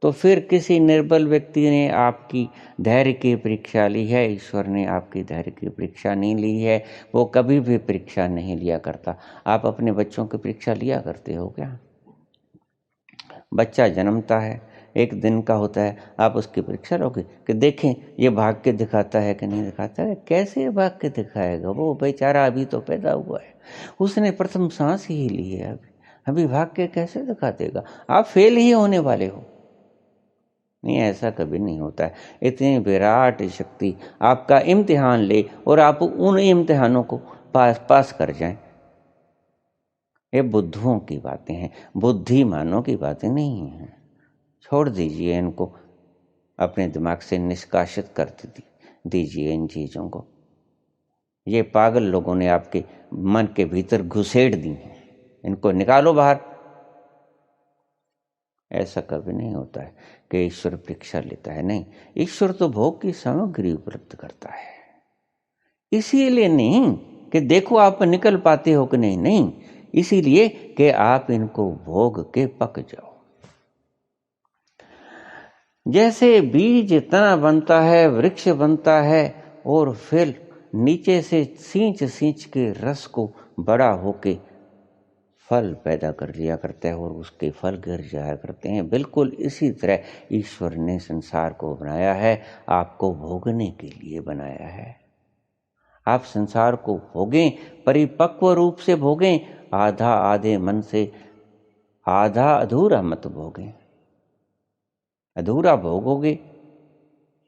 तो फिर किसी निर्बल व्यक्ति ने आपकी धैर्य की परीक्षा ली है, ईश्वर ने आपकी धैर्य की परीक्षा नहीं ली है। वो कभी भी परीक्षा नहीं लिया करता। आप अपने बच्चों की परीक्षा लिया करते हो क्या? बच्चा जन्मता है, एक दिन का होता है, आप उसकी परीक्षा लोगे कि देखें ये भाग के दिखाता है कि नहीं दिखाता है। कैसे भाग के दिखाएगा? वो बेचारा अभी तो पैदा हुआ है, उसने प्रथम सांस ही ली है, अभी भाग के कैसे दिखा देगा? आप फेल ही होने वाले हो। नहीं, ऐसा कभी नहीं होता है। इतनी विराट शक्ति आपका इम्तिहान ले और आप उन इम्तिहानों को पास कर जाएं। ये बुद्धुओं की बातें हैं, बुद्धिमानों की बातें नहीं हैं। छोड़ दीजिए इनको, अपने दिमाग से निष्कासित कर दीजिए इन चीज़ों को। ये पागल लोगों ने आपके मन के भीतर घुसेड़ दी हैं, इनको निकालो बाहर। ऐसा कभी नहीं होता है कि ईश्वर परीक्षा लेता है। नहीं, ईश्वर तो भोग की सामग्री उपलब्ध करता है। इसीलिए नहीं कि देखो आप निकल पाते हो कि नहीं, नहीं, इसीलिए कि आप इनको भोग के पक जाओ। जैसे बीज तना बनता है, वृक्ष बनता है और फिर नीचे से सींच सींच के रस को बड़ा होके फल पैदा कर लिया करता है और उसके फल गिर जाया करते हैं। बिल्कुल इसी तरह ईश्वर ने संसार को बनाया है, आपको भोगने के लिए बनाया है। आप संसार को भोगें, परिपक्व रूप से भोगें, आधा आधे मन से, आधा अधूरा मत भोगें। अधूरा भोगोगे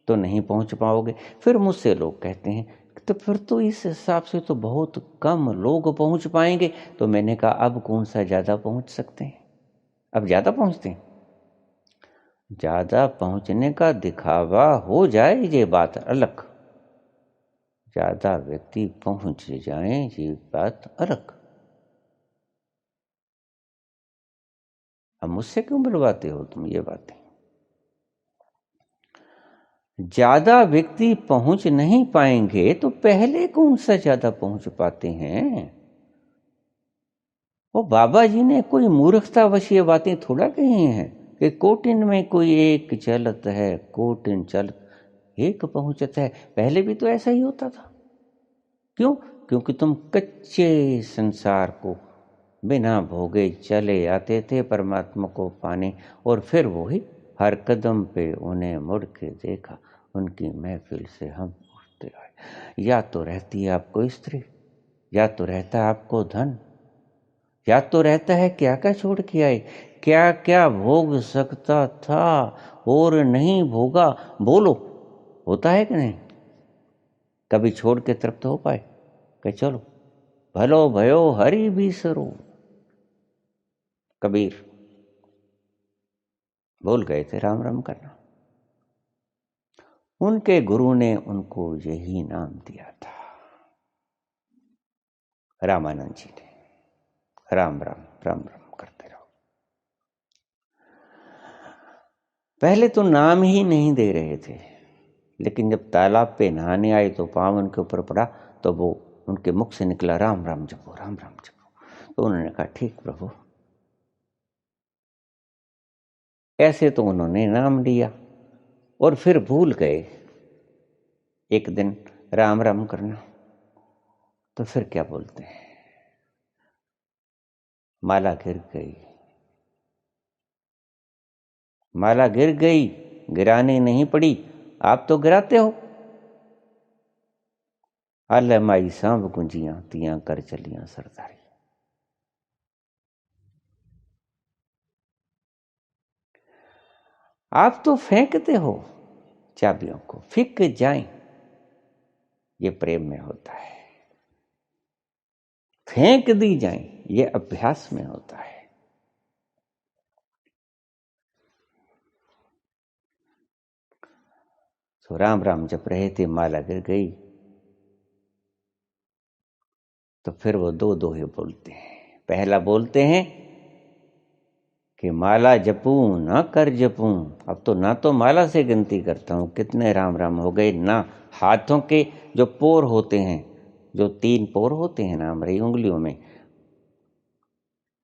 तो नहीं पहुंच पाओगे। फिर मुझसे लोग कहते हैं तो फिर तो इस हिसाब से तो बहुत कम लोग पहुंच पाएंगे। तो मैंने कहा अब कौन सा ज्यादा पहुंच सकते हैं? अब ज्यादा पहुंचते हैं। ज्यादा पहुंचने का दिखावा हो जाए ये बात अलग, ज्यादा व्यक्ति पहुंच जाएं ये बात अलग। अब मुझसे क्यों बुलवाते हो तुम ये बातें? ज्यादा व्यक्ति पहुंच नहीं पाएंगे तो पहले कौन सा ज्यादा पहुंच पाते हैं? वो बाबा जी ने कोई मूर्खतावश ये बातें थोड़ा कही हैं कि कोटिन में कोई एक चलत है, कोटिन चलत एक पहुंचत है। पहले भी तो ऐसा ही होता था। क्यों? क्योंकि तुम कच्चे संसार को बिना भोगे चले आते थे परमात्मा को पाने, और फिर वही हर कदम पे उन्हें मुड़ के देखा, उनकी महफिल से हम उठते आए। या तो रहती है आपको स्त्री, या तो रहता है आपको धन, या तो रहता है क्या क्या छोड़ के आए, क्या क्या भोग सकता था और नहीं भोगा। बोलो, होता है कि नहीं? कभी छोड़ के तृप्त हो पाए कि चलो भलो भयो हरि बिसरो? कबीर भूल गए थे राम राम करना। उनके गुरु ने उनको यही नाम दिया था, रामानंद जी ने। राम राम राम राम करते रहो। पहले तो नाम ही नहीं दे रहे थे, लेकिन जब तालाब पे नहाने आए तो पाँव उनके ऊपर पड़ा तो वो उनके मुख से निकला राम राम जपो, राम राम जपो। तो उन्होंने कहा ठीक प्रभु। ऐसे तो उन्होंने नाम लिया और फिर भूल गए एक दिन राम राम करना। तो फिर क्या बोलते हैं? माला गिर गई, माला गिर गई, गिराने नहीं पड़ी, आप तो गिराते हो। आल माई सांभ गुंजियां तियां कर चलियां सरदारी। आप तो फेंकते हो चाबियों को, फिक जाएं। ये प्रेम में होता है। फेंक दी जाएं, ये अभ्यास में होता है। तो राम राम जप रहे थे, माला गिर गई। तो फिर वो दो दोहे बोलते हैं। पहला बोलते हैं कि माला जपूं ना कर जपूं। अब तो ना तो माला से गिनती करता हूं कितने राम राम हो गए, ना हाथों के जो पोर होते हैं, जो 3 पोर होते हैं ना हमारी उंगलियों में,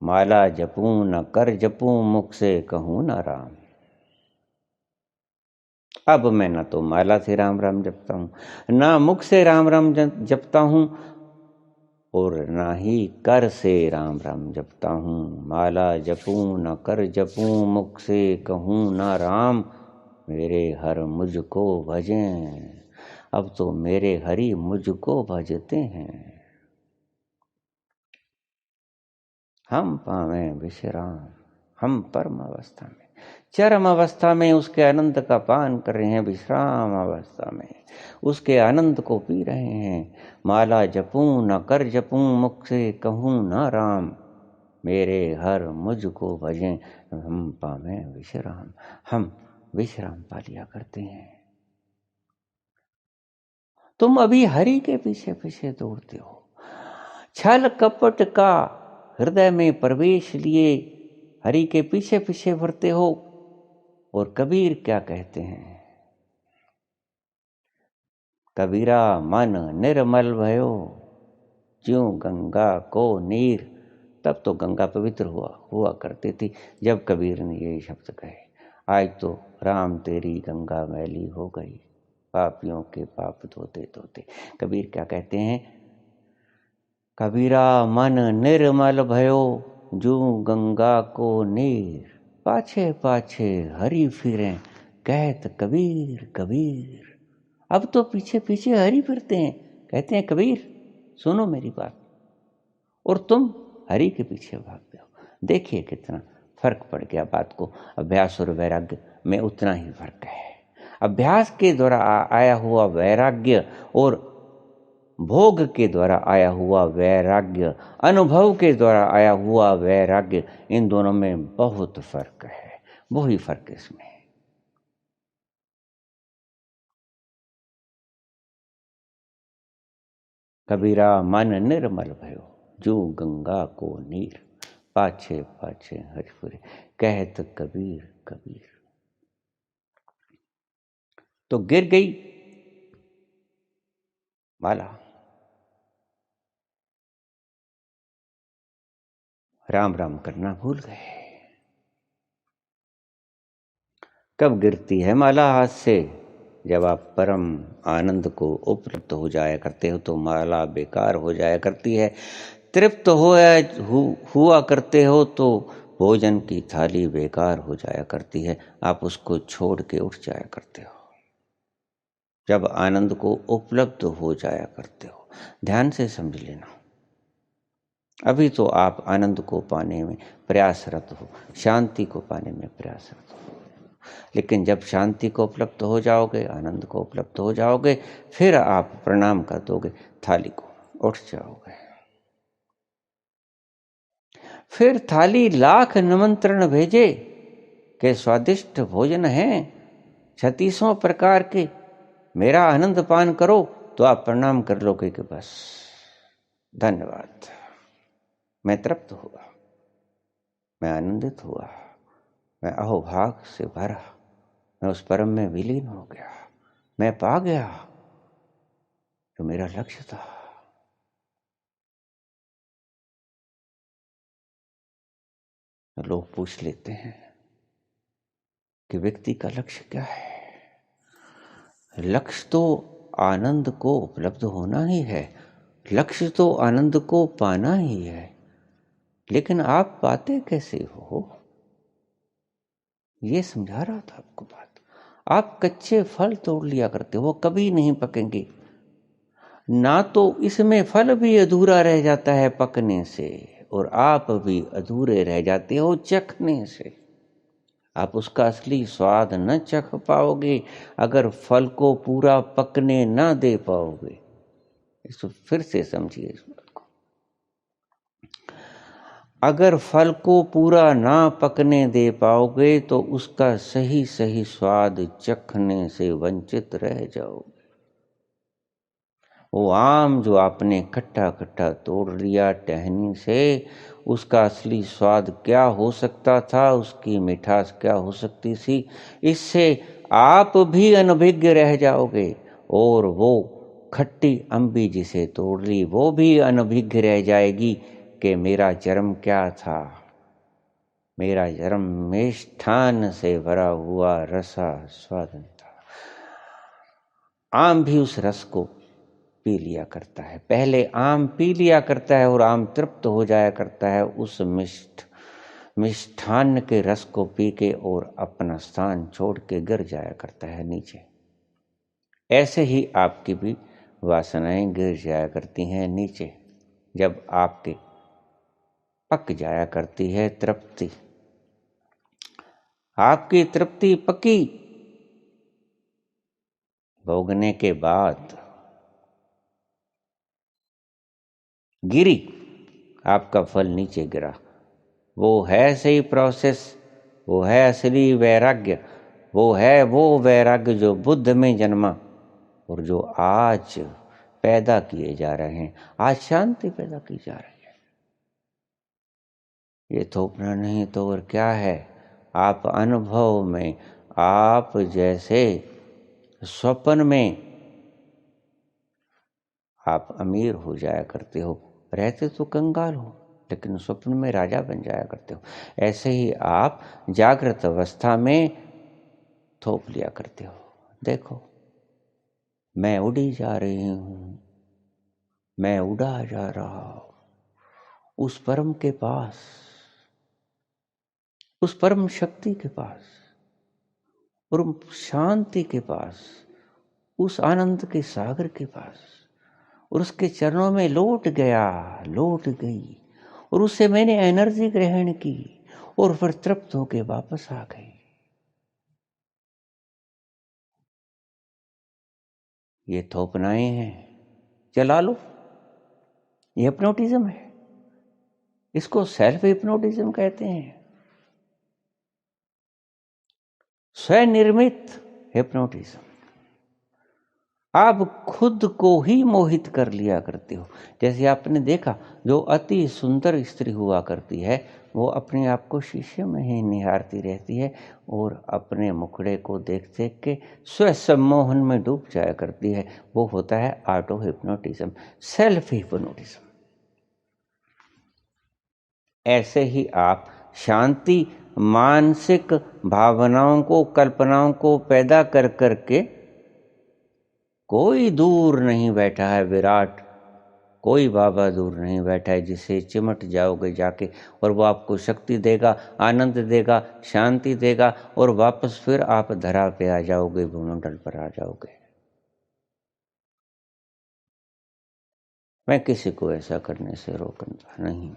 माला जपूं न कर जपूं, मुख से कहूं ना राम। अब मैं ना तो माला से राम राम जपता हूं, ना मुख से राम राम जपता हूं, और ना ही कर से राम राम जपता हूँ। माला जपूं न कर जपूं, मुख से कहूँ ना राम, मेरे हर मुझको भजें। अब तो मेरे हरि मुझको भजते हैं। हम पावें विश्राम, हम परम अवस्था में, चरम अवस्था में उसके आनंद का पान कर रहे हैं। विश्राम अवस्था में उसके आनंद को पी रहे हैं। माला जपूं न कर जपूं, मुख से कहूँ न राम, मेरे हर मुझको भजें। हम पावें विश्राम, हम विश्राम पा लिया करते हैं। तुम अभी हरि के पीछे पीछे दौड़ते हो, छल कपट का हृदय में प्रवेश लिए हरि के पीछे पीछे भरते हो। और कबीर क्या कहते हैं? कबीरा मन निर्मल भयो, ज्यों गंगा को नीर। तब तो गंगा पवित्र हुआ करती थी जब कबीर ने ये शब्द कहे। आज तो राम तेरी गंगा मैली हो गई, पापियों के पाप धोते धोते। कबीर क्या कहते हैं? कबीरा मन निर्मल भयो, ज्यों गंगा को नीर। पाछे पाछे हरि फिरें, कहत कबीर कबीर। अब तो पीछे पीछे हरि फिरते हैं, कहते हैं कबीर सुनो मेरी बात, और तुम हरि के पीछे भागते हो। देखिए कितना फर्क पड़ गया बात को। अभ्यास और वैराग्य में उतना ही फर्क है। अभ्यास के द्वारा आया हुआ वैराग्य और भोग के द्वारा आया हुआ वैराग्य, अनुभव के द्वारा आया हुआ वैराग्य, इन दोनों में बहुत फर्क है। वही फर्क इसमें है। कबीरा मन निर्मल भयो, जो गंगा को नीर। पाछे पाछे हरिपुरे, कहत कबीर कबीर। तो गिर गई माला। राम राम करना भूल गए। कब गिरती है माला हाथ से? जब आप परम आनंद को उपलब्ध हो जाया करते हो तो माला बेकार हो जाया करती है। तृप्त हुआ करते हो तो भोजन की थाली बेकार हो जाया करती है। आप उसको छोड़ के उठ जाया करते हो जब आनंद को उपलब्ध हो जाया करते हो। ध्यान से समझ लेना। अभी तो आप आनंद को पाने में प्रयासरत हो, शांति को पाने में प्रयासरत हो। लेकिन जब शांति को उपलब्ध हो जाओगे, आनंद को उपलब्ध हो जाओगे, फिर आप प्रणाम कर दोगे थाली को, उठ जाओगे। फिर थाली लाख निमंत्रण भेजे के स्वादिष्ट भोजन हैं 36 प्रकार के, मेरा आनंद पान करो, तो आप प्रणाम कर लोगे कि बस धन्यवाद, मैं तृप्त हुआ, मैं आनंदित हुआ, मैं अहोभाग से भरा, मैं उस परम में विलीन हो गया, मैं पा गया जो मेरा लक्ष्य था। लोग पूछ लेते हैं कि व्यक्ति का लक्ष्य क्या है? लक्ष्य तो आनंद को उपलब्ध होना ही है, लक्ष्य तो आनंद को पाना ही है। लेकिन आप पाते कैसे हो? ये समझा रहा था आपको बात। आप कच्चे फल तोड़ लिया करते हो, कभी नहीं पकेंगे। ना तो इसमें फल भी अधूरा रह जाता है पकने से, और आप भी अधूरे रह जाते हो चखने से। आप उसका असली स्वाद न चख पाओगे अगर फल को पूरा पकने न दे पाओगे। इसको फिर से समझिए इस बात को। अगर फल को पूरा ना पकने दे पाओगे तो उसका सही सही स्वाद चखने से वंचित रह जाओगे। वो आम जो आपने खट्टा खट्टा तोड़ लिया टहनी से, उसका असली स्वाद क्या हो सकता था, उसकी मिठास क्या हो सकती थी, इससे आप भी अनभिज्ञ रह जाओगे। और वो खट्टी अम्बी जिसे तोड़ ली वो भी अनभिज्ञ रह जाएगी कि मेरा जन्म क्या था। मेरा जन्म मिष्ठान से भरा हुआ रसा स्वादन था। आम भी उस रस को पी लिया करता है। पहले आम पी लिया करता है और आम तृप्त हो जाया करता है उस मिष्ठान्न के रस को पी के और अपना स्थान छोड़ के गिर जाया करता है नीचे। ऐसे ही आपकी भी वासनाएं गिर जाया करती हैं नीचे जब आपके पक जाया करती है तृप्ति। आपकी तृप्ति पकी, भोगने के बाद गिरी, आपका फल नीचे गिरा। वो है सही प्रोसेस, वो है असली वैराग्य, वो है वो वैराग्य जो बुद्ध में जन्मा और जो आज पैदा किए जा रहे हैं। आज शांति पैदा की जा रही है। ये थोपना नहीं तो और क्या है। आप अनुभव में, आप जैसे स्वप्न में आप अमीर हो जाया करते हो, रहते तो कंगाल हो लेकिन स्वप्न में राजा बन जाया करते हो। ऐसे ही आप जागृत अवस्था में थोप लिया करते हो। देखो, मैं उड़ी जा रही हूँ, मैं उड़ा जा रहा हूँ उस परम के पास, उस परम शक्ति के पास, परम शांति के पास, उस आनंद के सागर के पास, और उसके चरणों में लौट गया, लौट गई और उससे मैंने एनर्जी ग्रहण की और फिर तृप्त होके वापस आ गई। ये थोपनाएं हैं, चला लो। ये हिप्नोटिज्म है, इसको सेल्फ हिप्नोटिज्म कहते हैं, स्वनिर्मित हिप्नोटिज्म। आप खुद को ही मोहित कर लिया करते हो। जैसे आपने देखा, जो अति सुंदर स्त्री हुआ करती है वो अपने आप को शीशे में ही निहारती रहती है और अपने मुखड़े को देख देख के स्व सम्मोहन में डूब जाया करती है। वो होता है ऑटो हिप्नोटिज्म, सेल्फ हिप्नोटिज्म। ऐसे ही आप शांति, मानसिक भावनाओं को, कल्पनाओं को पैदा कर करके, कोई दूर नहीं बैठा है विराट, कोई बाबा दूर नहीं बैठा है जिसे चिमट जाओगे जाके और वो आपको शक्ति देगा, आनंद देगा, शांति देगा और वापस फिर आप धरा पे आ जाओगे, भूमंडल पर आ जाओगे। मैं किसी को ऐसा करने से रोकता नहीं,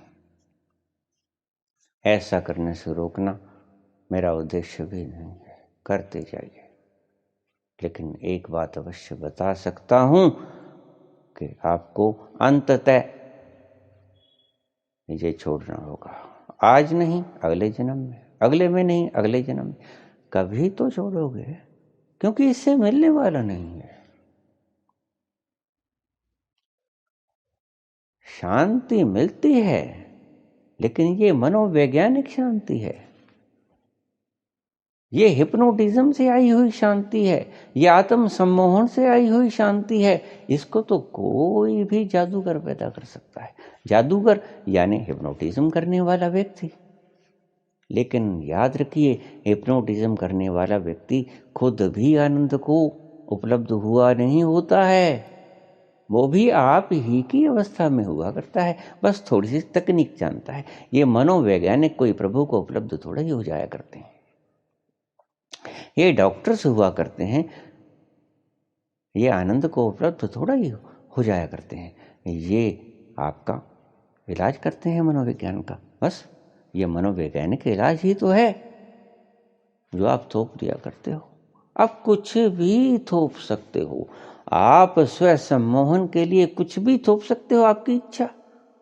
ऐसा करने से रोकना मेरा उद्देश्य भी नहीं है। करते जाइए, लेकिन एक बात अवश्य बता सकता हूं कि आपको अंततः ये छोड़ना होगा। आज नहीं, अगले जन्म में, अगले में नहीं, अगले जन्म में, कभी तो छोड़ोगे, क्योंकि इससे मिलने वाला नहीं है। शांति मिलती है, लेकिन ये मनोवैज्ञानिक शांति है, ये हिप्नोटिज्म से आई हुई शांति है, ये आत्म सम्मोहन से आई हुई शांति है। इसको तो कोई भी जादूगर पैदा कर सकता है, जादूगर यानी हिप्नोटिज्म करने वाला व्यक्ति। लेकिन याद रखिए, हिप्नोटिज्म करने वाला व्यक्ति खुद भी आनंद को उपलब्ध हुआ नहीं होता है, वो भी आप ही की अवस्था में हुआ करता है, बस थोड़ी सी तकनीक जानता है। ये मनोवैज्ञानिक कोई प्रभु को उपलब्ध थोड़ा ही हो जाया करते हैं, ये डॉक्टर्स हुआ करते हैं, ये आनंद को उपलब्ध थोड़ा ही हो जाया करते हैं। ये आपका इलाज करते हैं मनोविज्ञान का, बस ये मनोवैज्ञानिक इलाज ही तो है जो आप थोप दिया करते हो। आप कुछ भी थोप सकते हो, आप स्व सम्मोहन के लिए कुछ भी थोप सकते हो, आपकी इच्छा।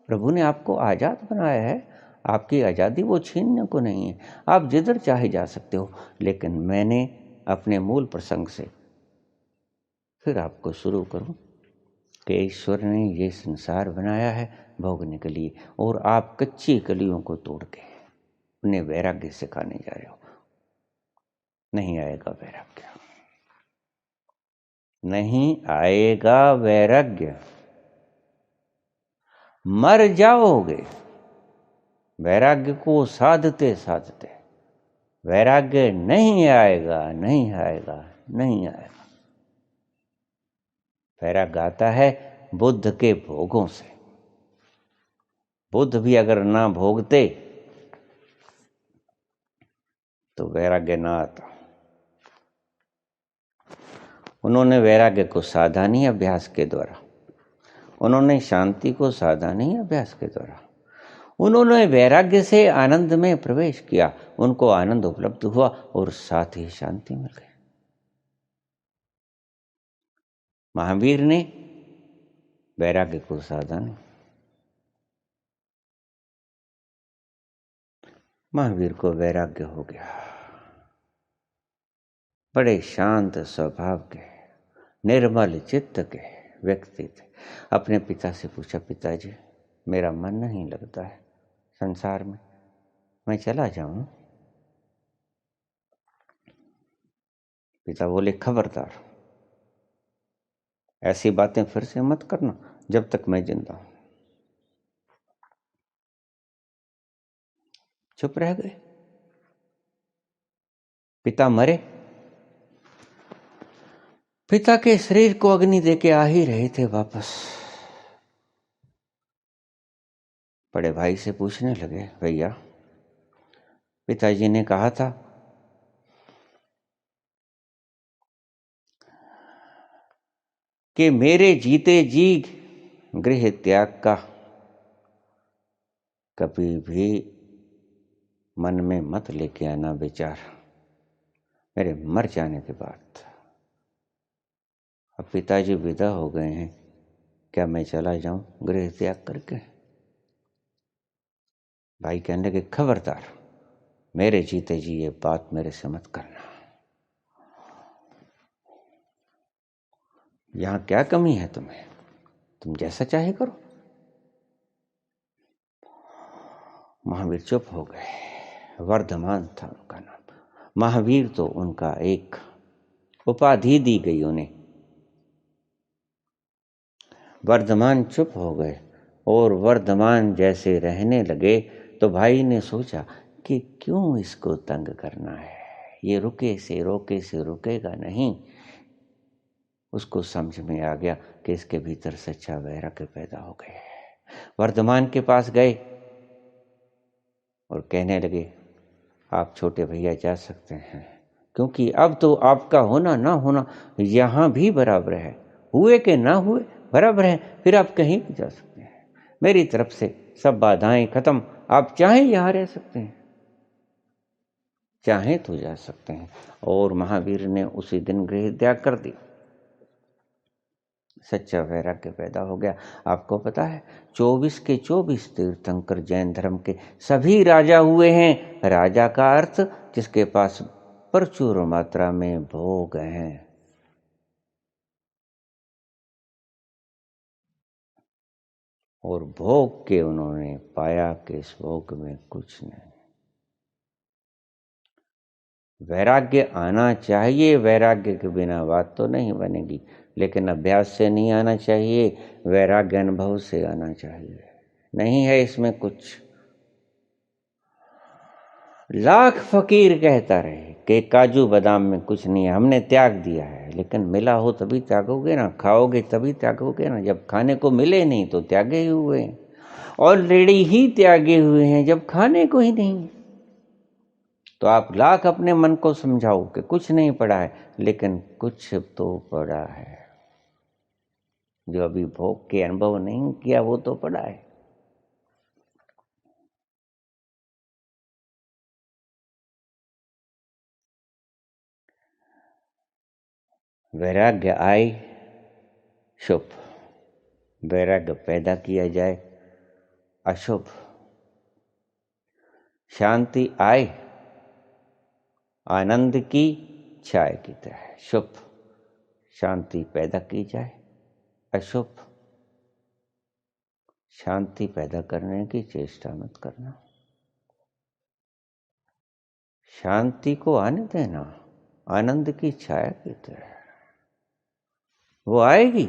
प्रभु ने आपको आज़ाद बनाया है, आपकी आज़ादी वो छीनने को नहीं है, आप जिधर चाहे जा सकते हो। लेकिन मैंने अपने मूल प्रसंग से फिर आपको शुरू करूं कि ईश्वर ने ये संसार बनाया है भोगने के लिए, और आप कच्ची कलियों को तोड़ के उन्हें वैराग्य सिखाने जा रहे हो। नहीं आएगा वैराग्य, नहीं आएगा वैराग्य, मर जाओगे वैराग्य को साधते साधते। वैराग्य नहीं आएगा, नहीं आएगा, नहीं आएगा। वैराग्य आता है बुद्ध के भोगों से। बुद्ध भी अगर ना भोगते तो वैराग्य ना आता। उन्होंने वैराग्य को साधा नहीं अभ्यास के द्वारा, उन्होंने शांति को साधा नहीं अभ्यास के द्वारा, उन्होंने वैराग्य से आनंद में प्रवेश किया, उनको आनंद उपलब्ध हुआ और साथ ही शांति मिल गई। महावीर ने वैराग्य को साधा नहीं। महावीर को वैराग्य हो गया। बड़े शांत स्वभाव के, निर्मल चित्त के व्यक्ति थे। अपने पिता से पूछा, पिताजी मेरा मन नहीं लगता है संसार में, मैं चला जाऊं? पिता बोले, खबरदार ऐसी बातें फिर से मत करना जब तक मैं जिंदा हूं। चुप रह गए। पिता मरे, पिता के शरीर को अग्नि देके आ ही रहे थे वापस। बड़े भाई से पूछने लगे, भैया पिताजी ने कहा था कि मेरे जीते जी गृह त्याग का कभी भी मन में मत लेके आना विचार, मेरे मर जाने के बाद। अब पिताजी विदा हो गए हैं, क्या मैं चला जाऊं गृह त्याग करके? भाई कहने लगे, खबरदार मेरे जीते जी ये बात मेरे से मत करना। यहां क्या कमी है तुम्हें, तुम जैसा चाहे करो। महावीर चुप हो गए। वर्धमान था उनका नाम। महावीर तो उनका एक उपाधि दी गई उन्हें। वर्धमान चुप हो गए और वर्धमान जैसे रहने लगे तो भाई ने सोचा कि क्यों इसको तंग करना है, ये रुके से रुकेगा नहीं। उसको समझ में आ गया कि इसके भीतर सच्चा वैराग्य पैदा हो गया है। वर्धमान के पास गए और कहने लगे, आप छोटे भैया जा सकते हैं, क्योंकि अब तो आपका होना ना होना यहाँ भी बराबर है, हुए कि ना हुए बराबर है, फिर आप कहीं भी जा सकते हैं। मेरी तरफ से सब बाधाएं खत्म, आप चाहें यहाँ रह सकते हैं, चाहें तो जा सकते हैं। और महावीर ने उसी दिन गृह त्याग कर दिया। सच्चा वैराग्य पैदा हो गया। आपको पता है 24 के 24 तीर्थंकर जैन धर्म के सभी राजा हुए हैं। राजा का अर्थ जिसके पास प्रचुर मात्रा में भोग हैं। और भोग के उन्होंने पाया कि इस भोग में कुछ नहीं। वैराग्य आना चाहिए, वैराग्य के बिना बात तो नहीं बनेगी, लेकिन अभ्यास से नहीं आना चाहिए, वैराग्य अनुभव से आना चाहिए। नहीं है इसमें कुछ। लाख फकीर कहता रहे कि काजू बादाम में कुछ नहीं है, हमने त्याग दिया है, लेकिन मिला हो तभी त्यागोगे ना, खाओगे तभी त्यागोगे ना। जब खाने को मिले नहीं तो त्यागे ही हुए हैं, ऑलरेडी ही त्यागे हुए हैं जब खाने को ही नहीं। तो आप लाख अपने मन को समझाओ कि कुछ नहीं पड़ा है, लेकिन कुछ तो पड़ा है। जो अभी भोग के अनुभव नहीं किया वो तो पड़ा है। वैराग्य आए शुभ, वैराग्य पैदा किया जाए अशुभ। शांति आए आनंद की छाया की तरह शुभ, शांति पैदा की जाए अशुभ। शांति पैदा करने की चेष्टा मत करना, शांति को आने देना आनंद की छाया की तरह। वो आएगी,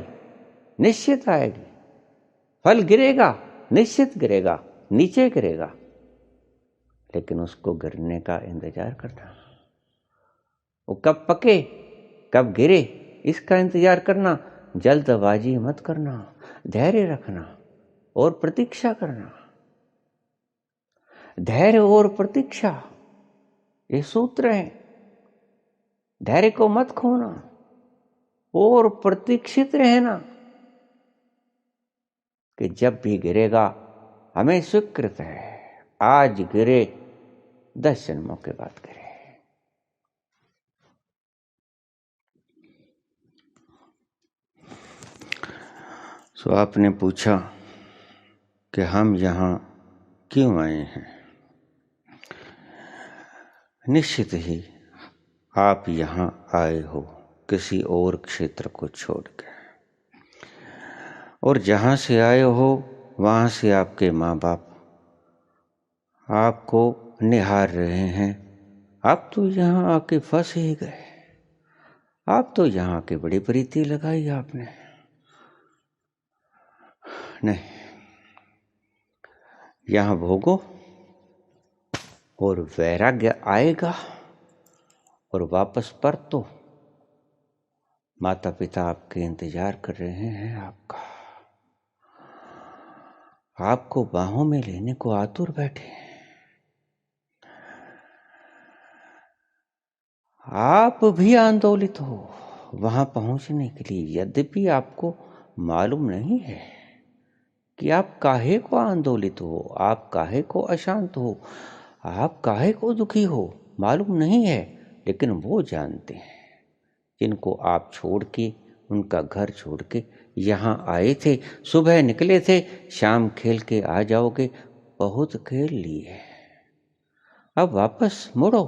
निश्चित आएगी। फल गिरेगा, निश्चित गिरेगा, नीचे गिरेगा, लेकिन उसको गिरने का इंतजार करना। वो कब पके कब गिरे इसका इंतजार करना, जल्दबाजी मत करना। धैर्य रखना और प्रतीक्षा करना। धैर्य और प्रतीक्षा ये सूत्र है। धैर्य को मत खोना और प्रतीक्षित रहना कि जब भी गिरेगा हमें स्वीकृत है, आज गिरे 10 जन्मों के बाद गिरे। तो आपने पूछा कि हम यहाँ क्यों आए हैं। निश्चित ही आप यहाँ आए हो किसी और क्षेत्र को छोड़ के, और जहाँ से आए हो वहाँ से आपके माँ बाप आपको निहार रहे हैं। आप तो यहाँ आके फंस ही गए। आप तो यहाँ आके बड़ी प्रीति लगाई आपने। नहीं, यहाँ भोगो और वैराग्य आएगा और वापस परतो। माता पिता आपके इंतजार कर रहे हैं आपका, आपको बाहों में लेने को आतुर बैठे हैं। आप भी आंदोलित हो वहां पहुंचने के लिए, यद्यपि आपको मालूम नहीं है कि आप काहे को आंदोलित हो, आप काहे को अशांत हो, आप काहे को दुखी हो, मालूम नहीं है। लेकिन वो जानते हैं जिनको आप छोड़ के, उनका घर छोड़ के यहाँ आए थे। सुबह निकले थे, शाम खेल के आ जाओगे। बहुत खेल लिए, अब वापस मुड़ो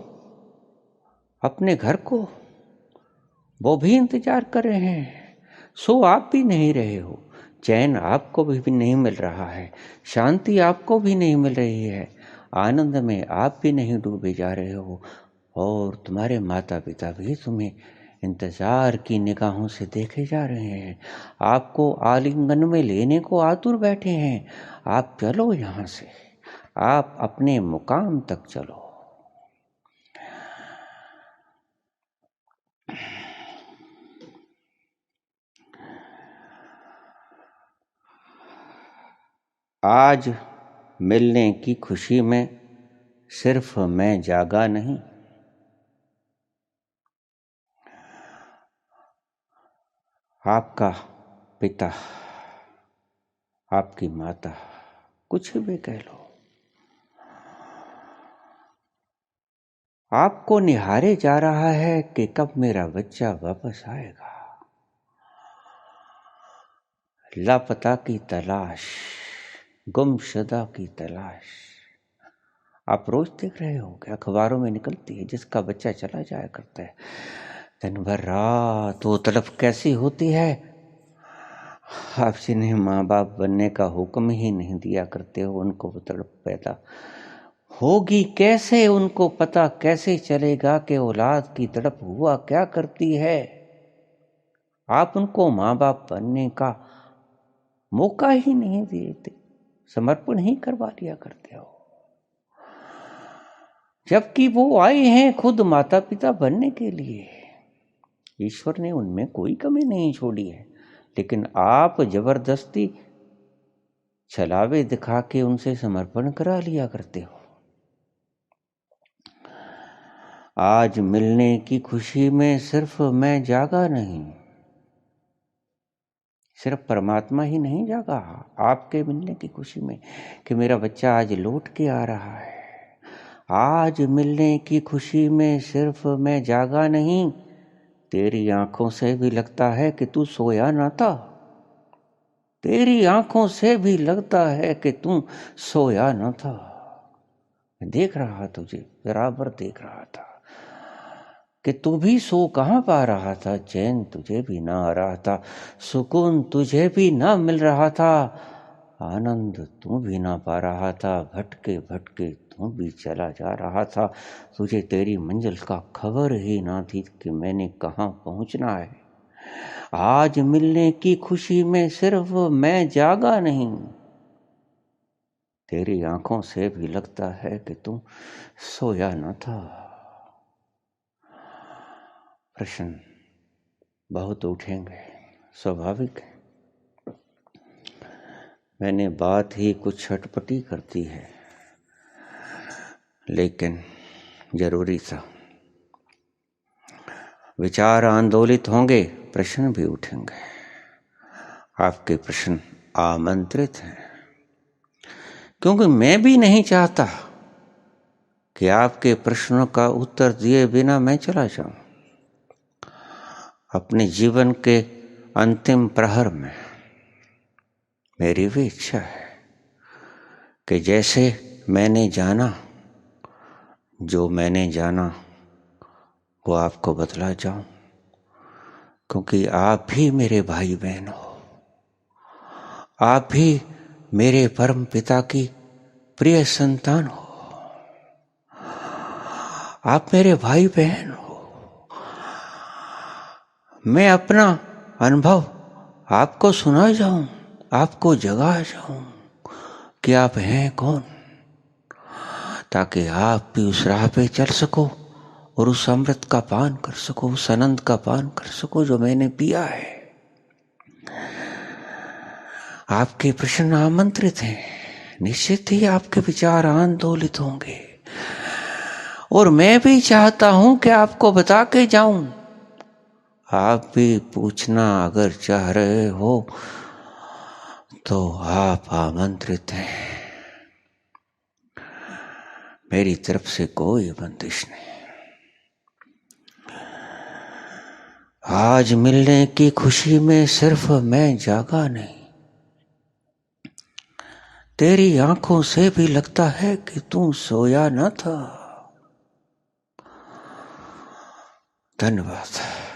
अपने घर को। वो भी इंतजार कर रहे हैं। सो आप भी नहीं रहे हो, चैन आपको भी नहीं मिल रहा है, शांति आपको भी नहीं मिल रही है, आनंद में आप भी नहीं डूबे जा रहे हो, और तुम्हारे माता पिता भी तुम्हें इंतजार की निगाहों से देखे जा रहे हैं। आपको आलिंगन में लेने को आतुर बैठे हैं। आप चलो यहाँ से, आप अपने मुकाम तक चलो। आज मिलने की खुशी में सिर्फ मैं जागा नहीं, आपका पिता, आपकी माता, कुछ भी कह लो, आपको निहारे जा रहा है कि कब मेरा बच्चा वापस आएगा। लापता की तलाश, गुमशुदा की तलाश। आप रोज देख रहे हो कि अखबारों में निकलती है जिसका बच्चा चला जाया करता है, दिन भर रात वो तड़प कैसी होती है। आप जिन्हें माँ बाप बनने का हुक्म ही नहीं दिया करते हो, उनको वो तड़प पैदा होगी कैसे? उनको पता कैसे चलेगा कि औलाद की तड़प हुआ क्या करती है? आप उनको माँ बाप बनने का मौका ही नहीं देते, समर्पण ही करवा लिया करते हो, जबकि वो आए हैं खुद माता पिता बनने के लिए। ईश्वर ने उनमें कोई कमी नहीं छोड़ी है, लेकिन आप जबरदस्ती छलावे दिखा के उनसे समर्पण करा लिया करते हो। आज मिलने की खुशी में सिर्फ मैं जागा नहीं, सिर्फ परमात्मा ही नहीं जागा आपके मिलने की खुशी में कि मेरा बच्चा आज लौट के आ रहा है। आज मिलने की खुशी में सिर्फ मैं जागा नहीं, तेरी आंखों से भी लगता है कि तू सोया ना था। तेरी आंखों से भी लगता है कि तू सोया न था। मैं देख रहा तुझे, बराबर देख रहा था कि तू भी सो कहाँ पा रहा था। चैन तुझे भी ना आ रहा था, सुकून तुझे भी ना मिल रहा था, आनंद तू भी ना पा रहा था। भटके भटके तू भी चला जा रहा था, तुझे तेरी मंजिल का खबर ही ना थी कि मैंने कहाँ पहुँचना है। आज मिलने की खुशी में सिर्फ मैं जागा नहीं, तेरी आंखों से भी लगता है कि तुम सोया न था। प्रश्न बहुत उठेंगे, स्वाभाविक है। मैंने बात ही कुछ छटपटी करती है, लेकिन जरूरी था। विचार आंदोलित होंगे, प्रश्न भी उठेंगे। आपके प्रश्न आमंत्रित हैं, क्योंकि मैं भी नहीं चाहता कि आपके प्रश्नों का उत्तर दिए बिना मैं चला जाऊं। अपने जीवन के अंतिम प्रहर में मेरी भी इच्छा है कि जैसे मैंने जाना, जो मैंने जाना वो आपको बतला जाऊं, क्योंकि आप भी मेरे भाई बहन हो। आप भी मेरे परम पिता की प्रिय संतान हो। आप मेरे भाई बहन हो। मैं अपना अनुभव आपको सुना जाऊं, आपको जगा जाऊं कि आप हैं कौन, ताकि आप भी उस राह पे चल सको और उस अमृत का पान कर सको, उस आनंद का पान कर सको जो मैंने पिया है। आपके प्रश्न आमंत्रित हैं, निश्चित ही आपके विचार आंदोलित होंगे, और मैं भी चाहता हूं कि आपको बता के जाऊं। आप भी पूछना अगर चाह रहे हो तो आप आमंत्रित हैं। मेरी तरफ से कोई बंदिश नहीं। आज मिलने की खुशी में सिर्फ मैं जागा नहीं, तेरी आंखों से भी लगता है कि तू सोया न था। धन्यवाद।